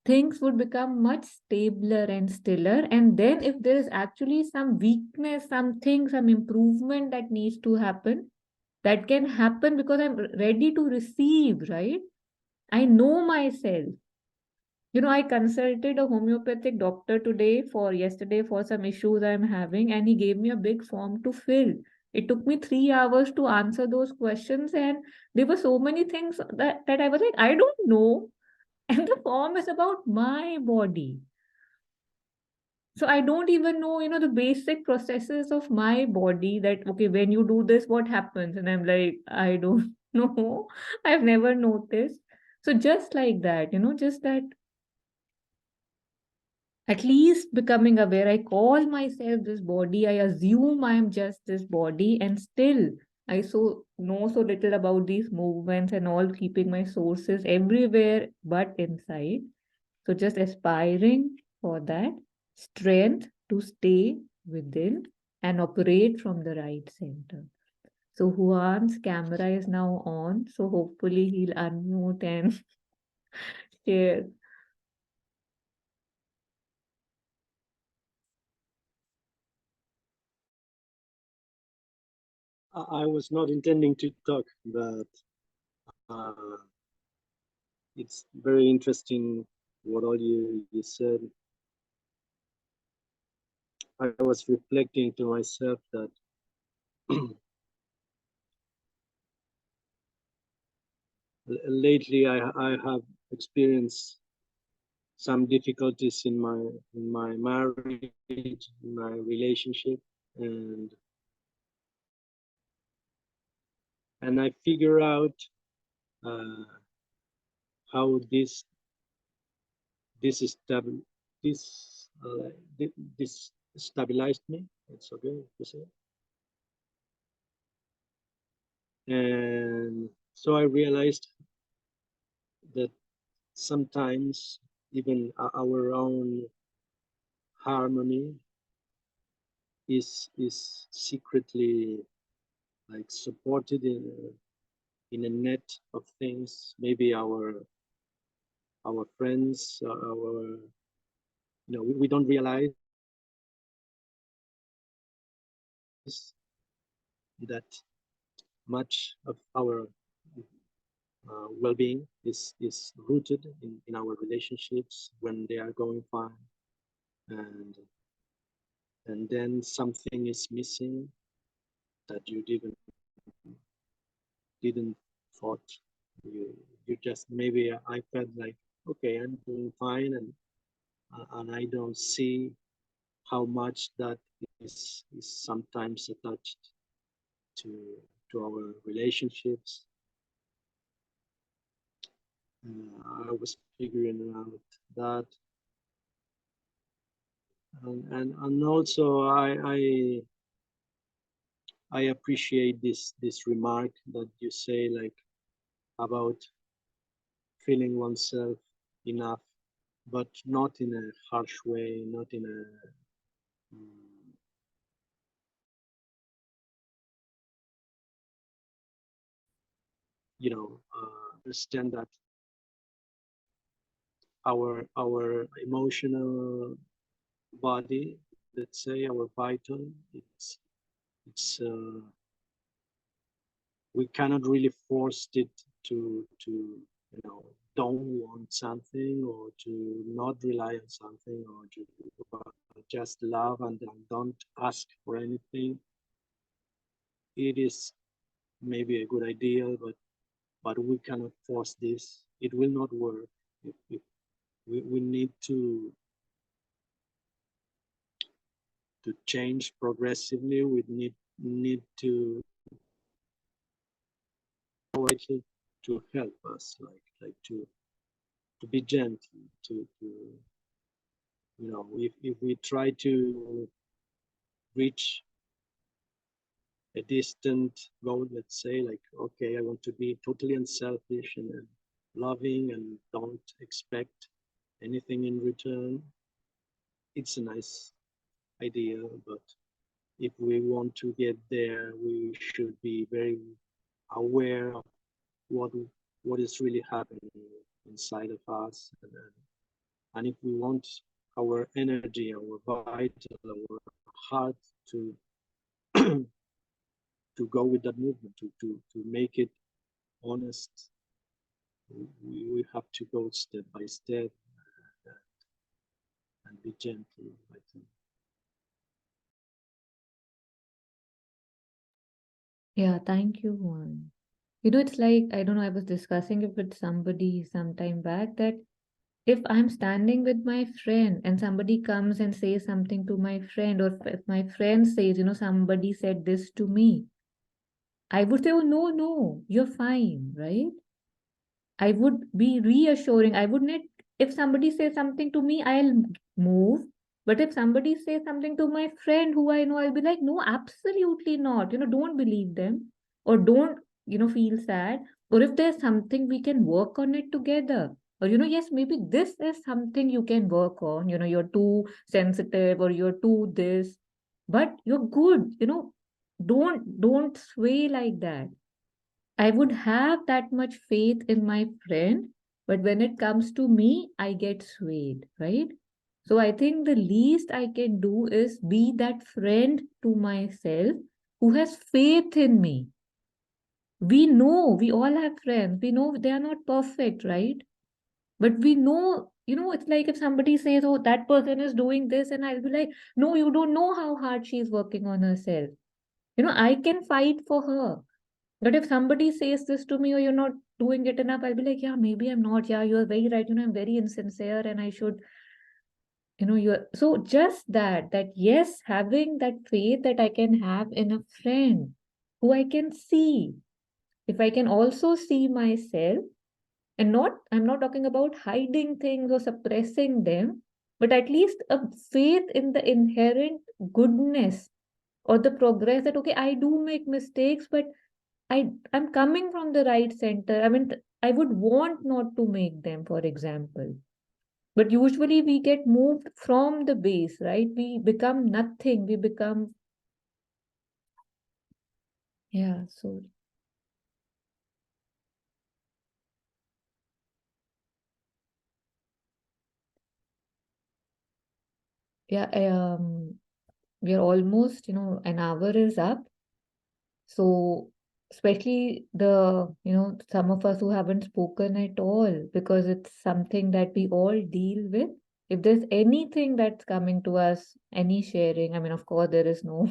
things would become much stabler and stiller. And then if there is actually some weakness, something, some improvement that needs to happen, that can happen because I'm ready to receive, right? I know myself. I consulted a homeopathic doctor yesterday for some issues I'm having, and he gave me a big form to fill. It took me 3 hours to answer those questions, and there were so many things that I was like, I don't know. And the form is about my body. So I don't even know, the basic processes of my body that, okay, when you do this, what happens? And I'm like, I don't know. I've never noticed. So just like that, just that at least becoming aware, I call myself this body. I assume I am just this body, and still I know so little about these movements and all, keeping my sources everywhere but inside. So just aspiring for that strength to stay within and operate from the right center. So Juan's camera is now on. So hopefully he'll unmute and share. I was not intending to talk, but it's very interesting what all you said. I was reflecting to myself that lately I have experienced some difficulties in my marriage, in my relationship, and I figure out how this stabilized me. It's okay to say. And so I realized sometimes even our own harmony is secretly like supported in a net of things. Maybe our friends, our we don't realize that much of our well-being is rooted in our relationships when they are going fine, and then something is missing that you didn't thought. You just, maybe I felt like, okay, I'm doing fine, and I don't see how much that is sometimes attached to our relationships. I was figuring out that, and also I appreciate this remark that you say, like, about feeling oneself enough, but not in a harsh way, not in a understand that our emotional body, let's say our vital, it's we cannot really force it to don't want something, or to not rely on something, or to just love and don't ask for anything. It is maybe a good idea, but we cannot force this. It will not work. If we need to change progressively. We need to help us, like to be gentle, to if we try to reach a distant goal, let's say, like, okay, I want to be totally unselfish and loving and don't expect anything in return. It's a nice idea, but if we want to get there, we should be very aware of what is really happening inside of us, and if we want our energy, our vital, our heart to to go with that movement, to make it honest, we have to go step by step and be gentle, I think. Yeah, thank you, Juan. It's like, I don't know, I was discussing it with somebody some time back, that if I'm standing with my friend and somebody comes and says something to my friend, or if my friend says, somebody said this to me, I would say, oh, no, no, you're fine, right? I would be reassuring. I would not, if somebody says something to me, I'll move. But if somebody says something to my friend who I know, I'll be like, no, absolutely not. Don't believe them, or don't, feel sad. Or if there's something, we can work on it together. Or, yes, maybe this is something you can work on. You're too sensitive, or you're too this, but you're good. Don't sway like that. I would have that much faith in my friend, but when it comes to me, I get swayed, right? So I think the least I can do is be that friend to myself who has faith in me. We know, we all have friends. We know they are not perfect, right? But we know, it's like if somebody says, oh, that person is doing this, and I'll be like, no, you don't know how hard she's working on herself. I can fight for her. But if somebody says this to me, or you're not doing it enough, I'll be like, yeah, maybe I'm not. Yeah, you're very right. I'm very insincere, and I should, you're so just that yes, having that faith that I can have in a friend who I can see. If I can also see myself, and I'm not talking about hiding things or suppressing them, but at least a faith in the inherent goodness or the progress, that, okay, I do make mistakes, but I'm coming from the right center. I mean, I would want not to make them, for example. But usually we get moved from the base, right? We become nothing. We become, yeah, so yeah, we are almost, an hour is up. So especially some of us who haven't spoken at all, because it's something that we all deal with. If there's anything that's coming to us, any sharing, I mean, of course, there is no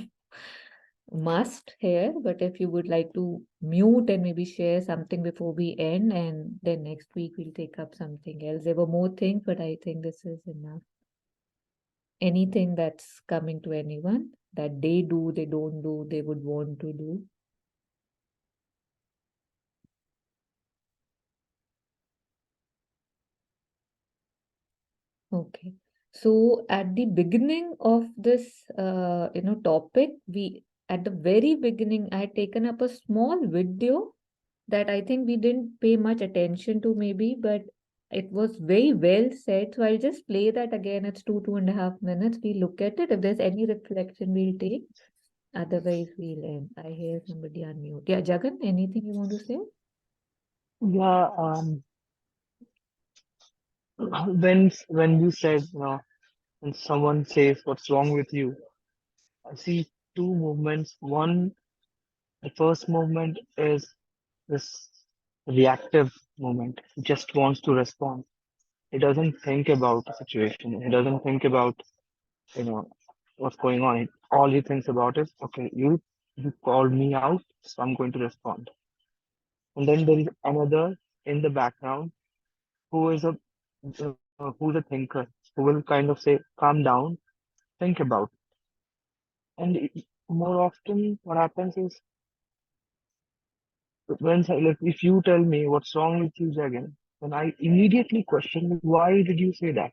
must here, but if you would like to mute and maybe share something before we end, and then next week we'll take up something else. There were more things, but I think this is enough. Anything that's coming to anyone that they do, they don't do, they would want to do. Okay. So at the beginning of this, topic, at the very beginning, I had taken up a small video that I think we didn't pay much attention to maybe, but it was very well said. So I'll just play that again. It's 2.5 minutes. We look at it. If there's any reflection, we'll take. Otherwise, we'll end. I hear somebody unmute. Yeah, Jagan, anything you want to say? Yeah, when you said, when someone says what's wrong with you, I see two movements. One, the first movement is this reactive movement. He just wants to respond. He doesn't think about the situation. He doesn't think about, you know, what's going on. All he thinks about is, okay, you called me out, so I'm going to respond. And then there is another in the background who is who's a thinker, who will kind of say, calm down, think about it. And more often, what happens is like, if you tell me what's wrong with you, Jagan, then I immediately question, why did you say that?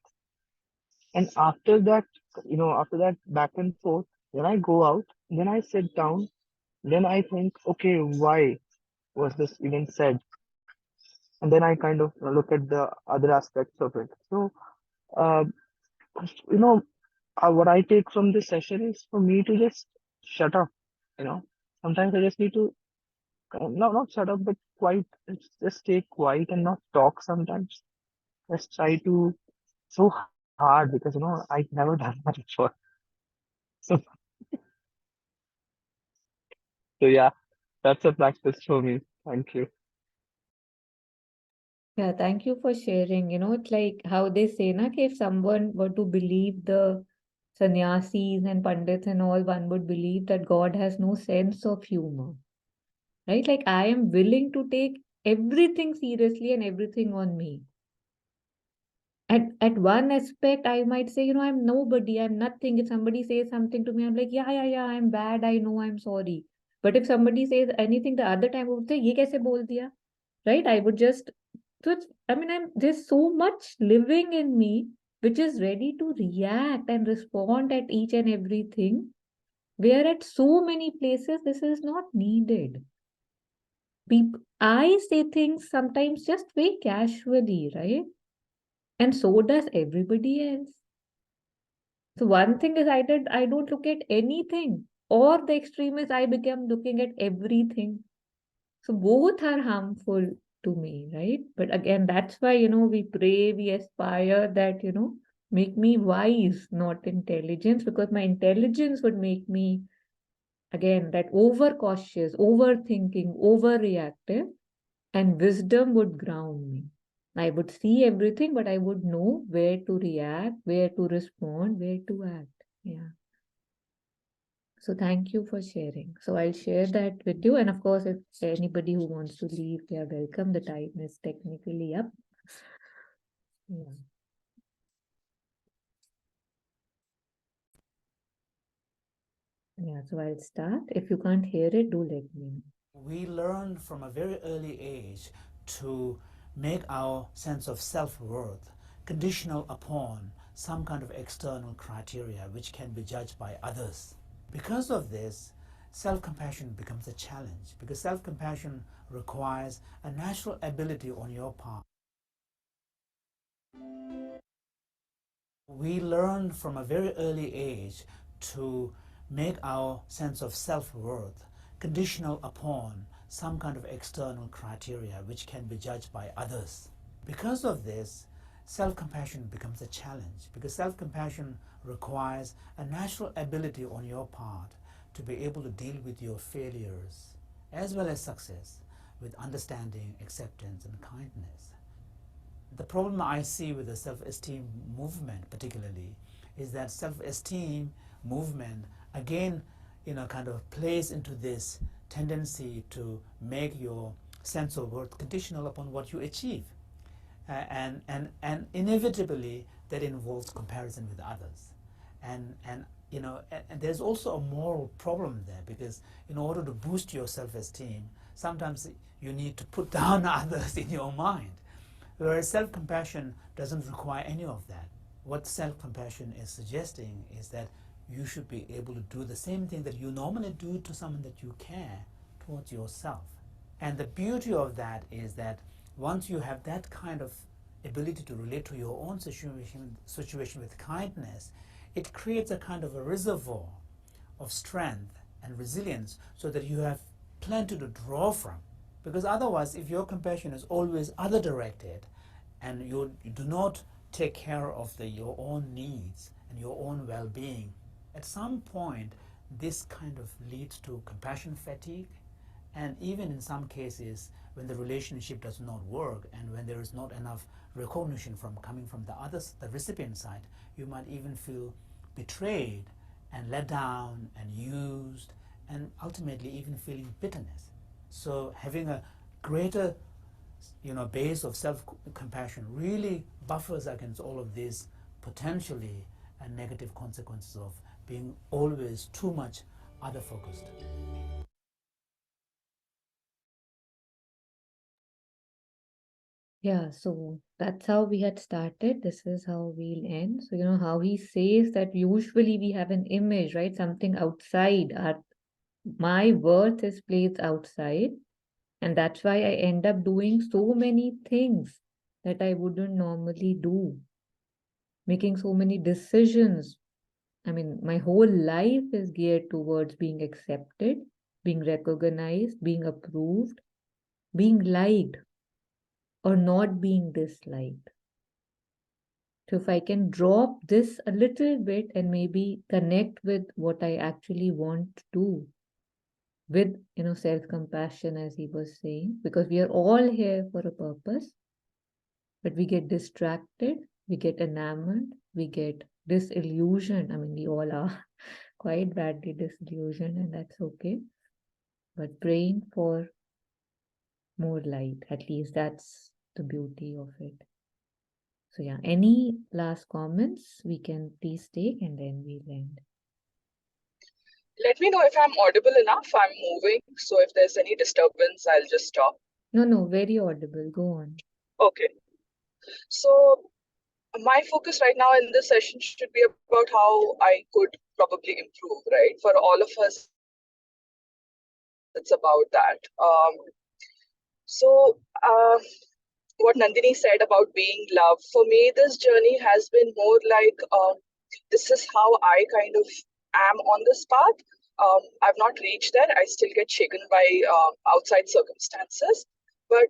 And after that back and forth, then I go out, then I sit down, then I think, okay, why was this even said? And then I kind of look at the other aspects of it. So, uh, you know, what I take from this session is for me to just shut up. You know, sometimes I just need to not shut up, but quiet. Just stay quiet and not talk. Sometimes just try to so hard because I've never done that before. So so yeah, that's a practice for me. Thank you. Yeah, thank you for sharing. It's like how they say, na, कि if someone were to believe the sannyasis and pandits and all, one would believe that God has no sense of humor, right? Like I am willing to take everything seriously and everything on me. At one aspect, I might say, I'm nobody, I'm nothing. If somebody says something to me, I'm like, yeah, I'm bad, I know, I'm sorry. But if somebody says anything the other time, I would say, ye kaise bol diya? Right? I would just, so it's, I mean, there's so much living in me which is ready to react and respond at each and everything, where at so many places this is not needed. I say things sometimes just very casually, right? And so does everybody else. So one thing is I don't look at anything, or the extreme is I become looking at everything. So both are harmful to me, right? But again, that's why, we pray, we aspire that, make me wise, not intelligence, because my intelligence would make me, again, that over cautious, overthinking, overreactive, and wisdom would ground me. I would see everything, but I would know where to react, where to respond, where to act. Yeah. So thank you for sharing. So I'll share that with you. And of course, if anybody who wants to leave, they are welcome. The time is technically up. Yeah. Yeah, so I'll start. If you can't hear it, do let me know. We learned from a very early age to make our sense of self-worth conditional upon some kind of external criteria which can be judged by others. Because of this, self-compassion becomes a challenge, because self-compassion requires a natural ability on your part. We learn from a very early age to make our sense of self-worth conditional upon some kind of external criteria which can be judged by others. Because of this, self-compassion becomes a challenge, because self-compassion requires a natural ability on your part to be able to deal with your failures as well as success with understanding, acceptance, and kindness. The problem I see with the self-esteem movement particularly is that self-esteem movement again kind of plays into this tendency to make your sense of worth conditional upon what you achieve, and inevitably that involves comparison with others, and there's also a moral problem there, because in order to boost your self-esteem sometimes you need to put down others in your mind. Whereas self-compassion doesn't require any of that. What self-compassion is suggesting is that you should be able to do the same thing that you normally do to someone that you care towards yourself. And the beauty of that is that once you have that kind of ability to relate to your own situation with kindness, it creates a kind of a reservoir of strength and resilience so that you have plenty to draw from. Because otherwise, if your compassion is always other directed and you do not take care of your own needs and your own well-being, at some point this kind of leads to compassion fatigue, and even in some cases when the relationship does not work and when there is not enough recognition coming from the recipient side, you might even feel betrayed and let down and used, and ultimately even feeling bitterness. So having a greater base of self-compassion really buffers against all of these potentially negative consequences of being always too much other focused. Yeah, so that's how we had started. This is how we'll end. So, how he says that usually we have an image, right? Something outside. My worth is placed outside. And that's why I end up doing so many things that I wouldn't normally do. Making so many decisions. I mean, my whole life is geared towards being accepted, being recognized, being approved, being liked, or not being disliked. So if I can drop this a little bit and maybe connect with what I actually want to do, with self-compassion, as he was saying, because we are all here for a purpose, but we get distracted, we get enamored, we get disillusioned. I mean, we all are quite badly disillusioned, and that's okay. But praying for more light, at least that's the beauty of it. So yeah, any last comments we can please take, and then we'll end. Let me know if I'm audible enough. I'm moving, so if there's any disturbance, I'll just stop. No, very audible. Go on. Okay. So my focus right now in this session should be about how I could probably improve, right? For all of us, it's about that. What Nandini said about being loved, for me, this journey has been more like this is how I kind of am on this path. I've not reached there. I still get shaken by outside circumstances. But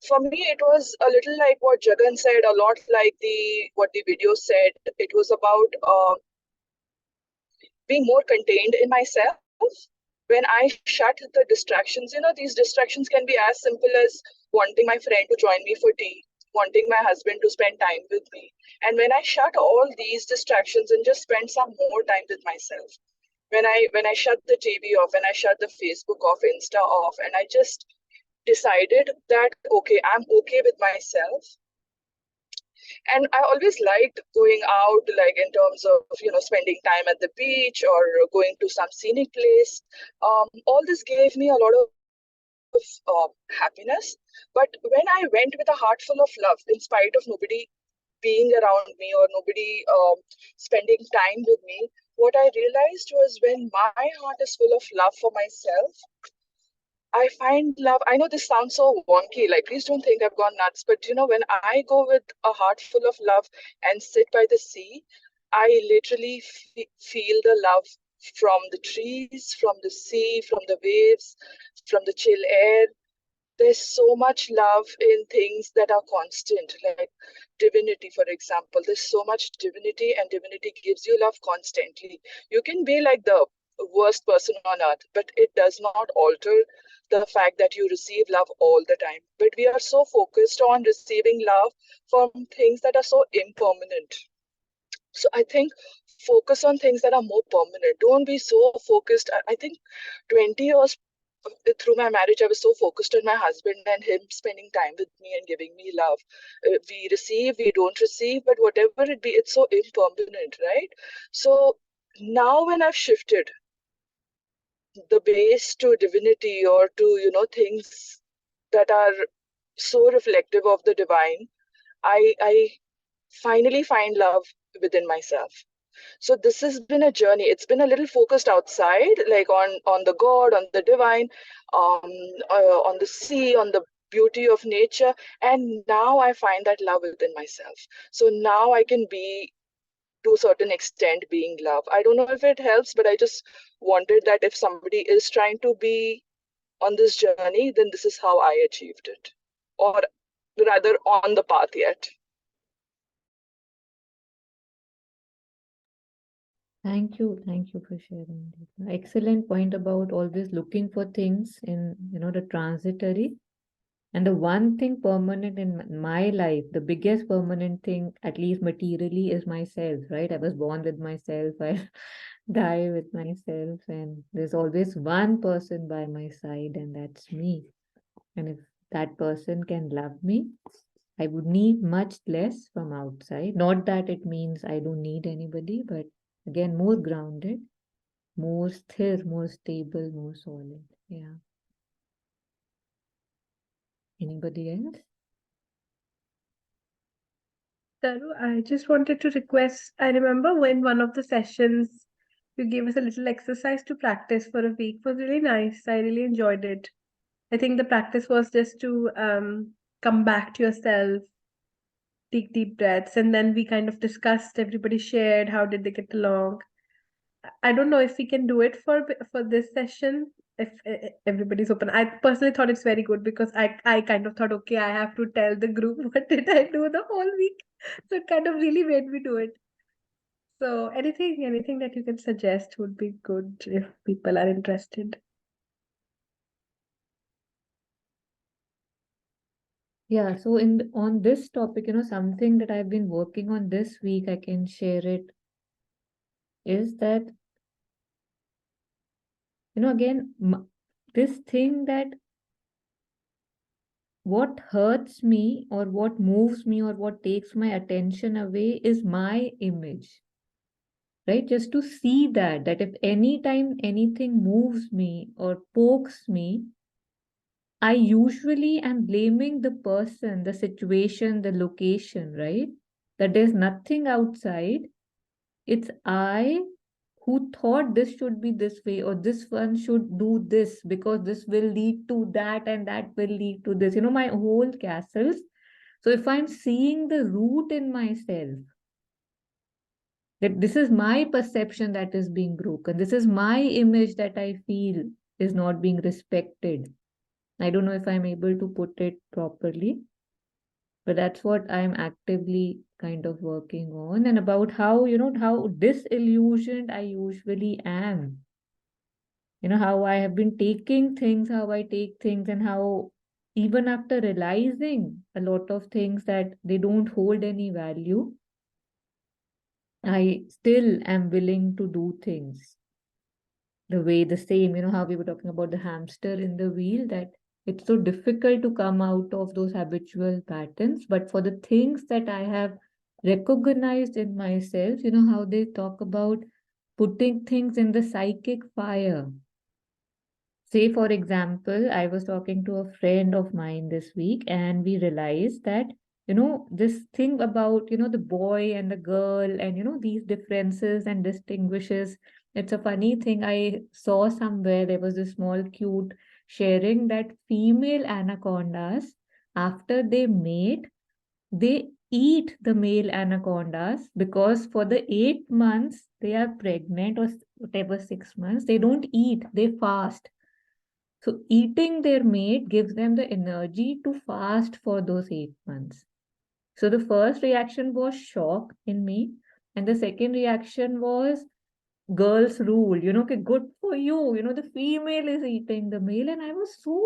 for me, it was a little like what Jagan said, a lot like what the video said. It was about being more contained in myself. When I shut the distractions, these distractions can be as simple as wanting my friend to join me for tea, wanting my husband to spend time with me. And when I shut all these distractions and just spend some more time with myself, when I shut the TV off, when I shut the Facebook off, Insta off, and I just decided that, okay, I'm okay with myself. And I always liked going out, like in terms of, spending time at the beach or going to some scenic place. All this gave me a lot of happiness. But when I went with a heart full of love, in spite of nobody being around me or nobody spending time with me, what I realized was when my heart is full of love for myself, I find love. I know this sounds so wonky, like, please don't think I've gone nuts, but when I go with a heart full of love and sit by the sea, I literally feel the love from the trees, from the sea, from the waves, from the chill air. There's so much love in things that are constant, like divinity, for example. There's so much divinity, and divinity gives you love constantly. You can be like the worst person on earth, but it does not alter the fact that you receive love all the time. But we are so focused on receiving love from things that are so impermanent. So I think focus on things that are more permanent. Don't be so focused. I think 20 years through my marriage, I was so focused on my husband and him spending time with me and giving me love. We receive, we don't receive, but whatever it be, it's so impermanent, right? So now when I've shifted the base to divinity or to, things that are so reflective of the divine, I finally find love within myself. So this has been a journey. It's been a little focused outside, like on the god, on the divine, um on the sea, on the beauty of nature, and now I find that love within myself. So now I can be, to a certain extent, being love. I don't know if it helps, but I just wanted that if somebody is trying to be on this journey, then this is how I achieved it, or rather on the path yet. Thank you for sharing. Deepna. Excellent point about always looking for things in, the transitory. And the one thing permanent in my life, the biggest permanent thing, at least materially, is myself, right? I was born with myself, I die with myself, and there's always one person by my side, and that's me. And if that person can love me, I would need much less from outside. Not that it means I don't need anybody, but again, more grounded, more sthir, more stable, more solid. Yeah. Anybody else? Taru, I just wanted to request. I remember when one of the sessions you gave us a little exercise to practice for a week. It was really nice. I really enjoyed it. I think the practice was just to come back to yourself, take deep breaths, and then we kind of discussed. Everybody shared how did they get along. I don't know if we can do it for this session if everybody's open. I personally thought it's very good because I kind of thought, okay, I have to tell the group what did I do the whole week. So it kind of really made me do it. So anything that you can suggest would be good if people are interested. Yeah, so on this topic, something that I've been working on this week, I can share it, is that, again, this thing that what hurts me or what moves me or what takes my attention away is my image, right? Just to see that if anytime anything moves me or pokes me, I usually am blaming the person, the situation, the location, right? That there's nothing outside. It's I who thought this should be this way, or this one should do this because this will lead to that and that will lead to this. My whole castles. So if I'm seeing the root in myself, that this is my perception that is being broken, this is my image that I feel is not being respected. I don't know if I'm able to put it properly, but that's what I'm actively kind of working on, and about how, how disillusioned I usually am. How I have been taking things, how I take things, and how even after realizing a lot of things that they don't hold any value, I still am willing to do things the way the same, how we were talking about the hamster in the wheel, that it's so difficult to come out of those habitual patterns. But for the things that I have recognized in myself, how they talk about putting things in the psychic fire. Say, for example, I was talking to a friend of mine this week, and we realized that this thing about, the boy and the girl and, these differences and distinguishes. It's a funny thing. I saw somewhere there was a small cute sharing that female anacondas, after they mate, they eat the male anacondas because for the 8 months they are pregnant, or whatever, 6 months, they don't eat, they fast. So eating their mate gives them the energy to fast for those 8 months. So the first reaction was shock in me, and the second reaction was girls rule, okay, good for you, the female is eating the male. And I was so,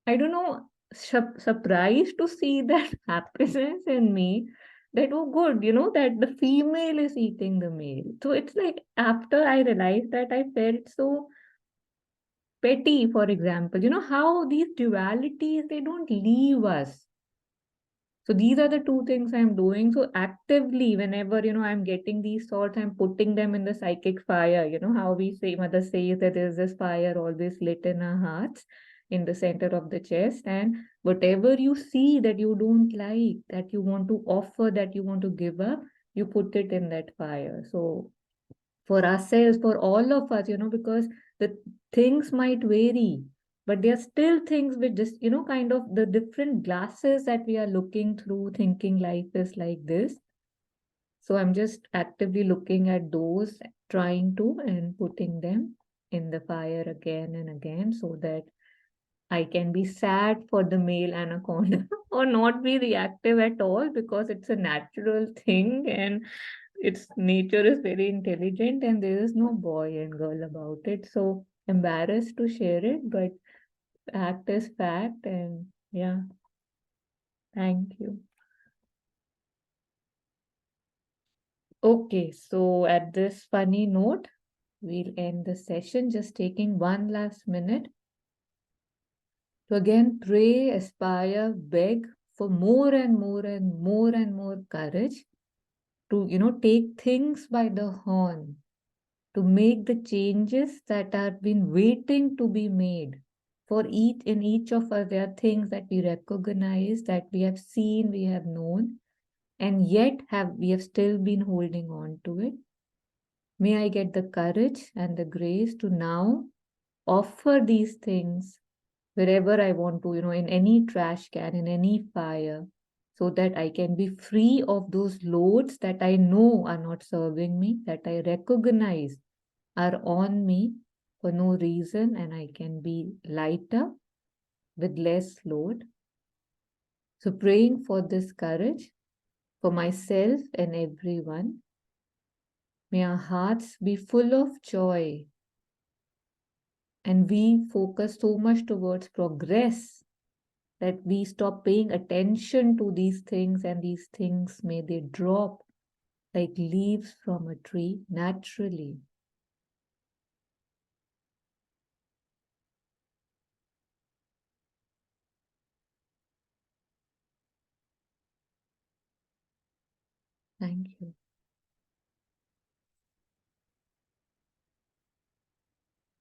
I don't know, surprised to see that happiness in me, that, oh, good, that the female is eating the male. So it's like after I realized that, I felt so petty, for example, how these dualities, they don't leave us. So these are the two things I'm doing. So actively, whenever, I'm getting these thoughts, I'm putting them in the psychic fire. How we say, mother says that there's this fire always lit in our hearts, in the center of the chest. And whatever you see that you don't like, that you want to offer, that you want to give up, you put it in that fire. So for ourselves, for all of us, because the things might vary, but they are still things with just, kind of the different glasses that we are looking through, thinking life is like this. So I'm just actively looking at those, trying to, and putting them in the fire again and again, so that I can be sad for the male anaconda or not be reactive at all, because it's a natural thing and its nature is very intelligent, and there is no boy and girl about it. So embarrassed to share it, but fact is fact. And yeah, thank you. Okay, so at this funny note, we'll end the session, just taking one last minute to again pray, aspire, beg for more and more and more and more courage to, take things by the horn, to make the changes that have been waiting to be made. For each of us, there are things that we recognize, that we have seen, we have known, and yet we have still been holding on to it. May I get the courage and the grace to now offer these things wherever I want to, in any trash can, in any fire, so that I can be free of those loads that I know are not serving me, that I recognize are on me for no reason, and I can be lighter with less load. So praying for this courage for myself and everyone. May our hearts be full of joy, and we focus so much towards progress that we stop paying attention to these things, and these things, may they drop like leaves from a tree naturally. Thank you.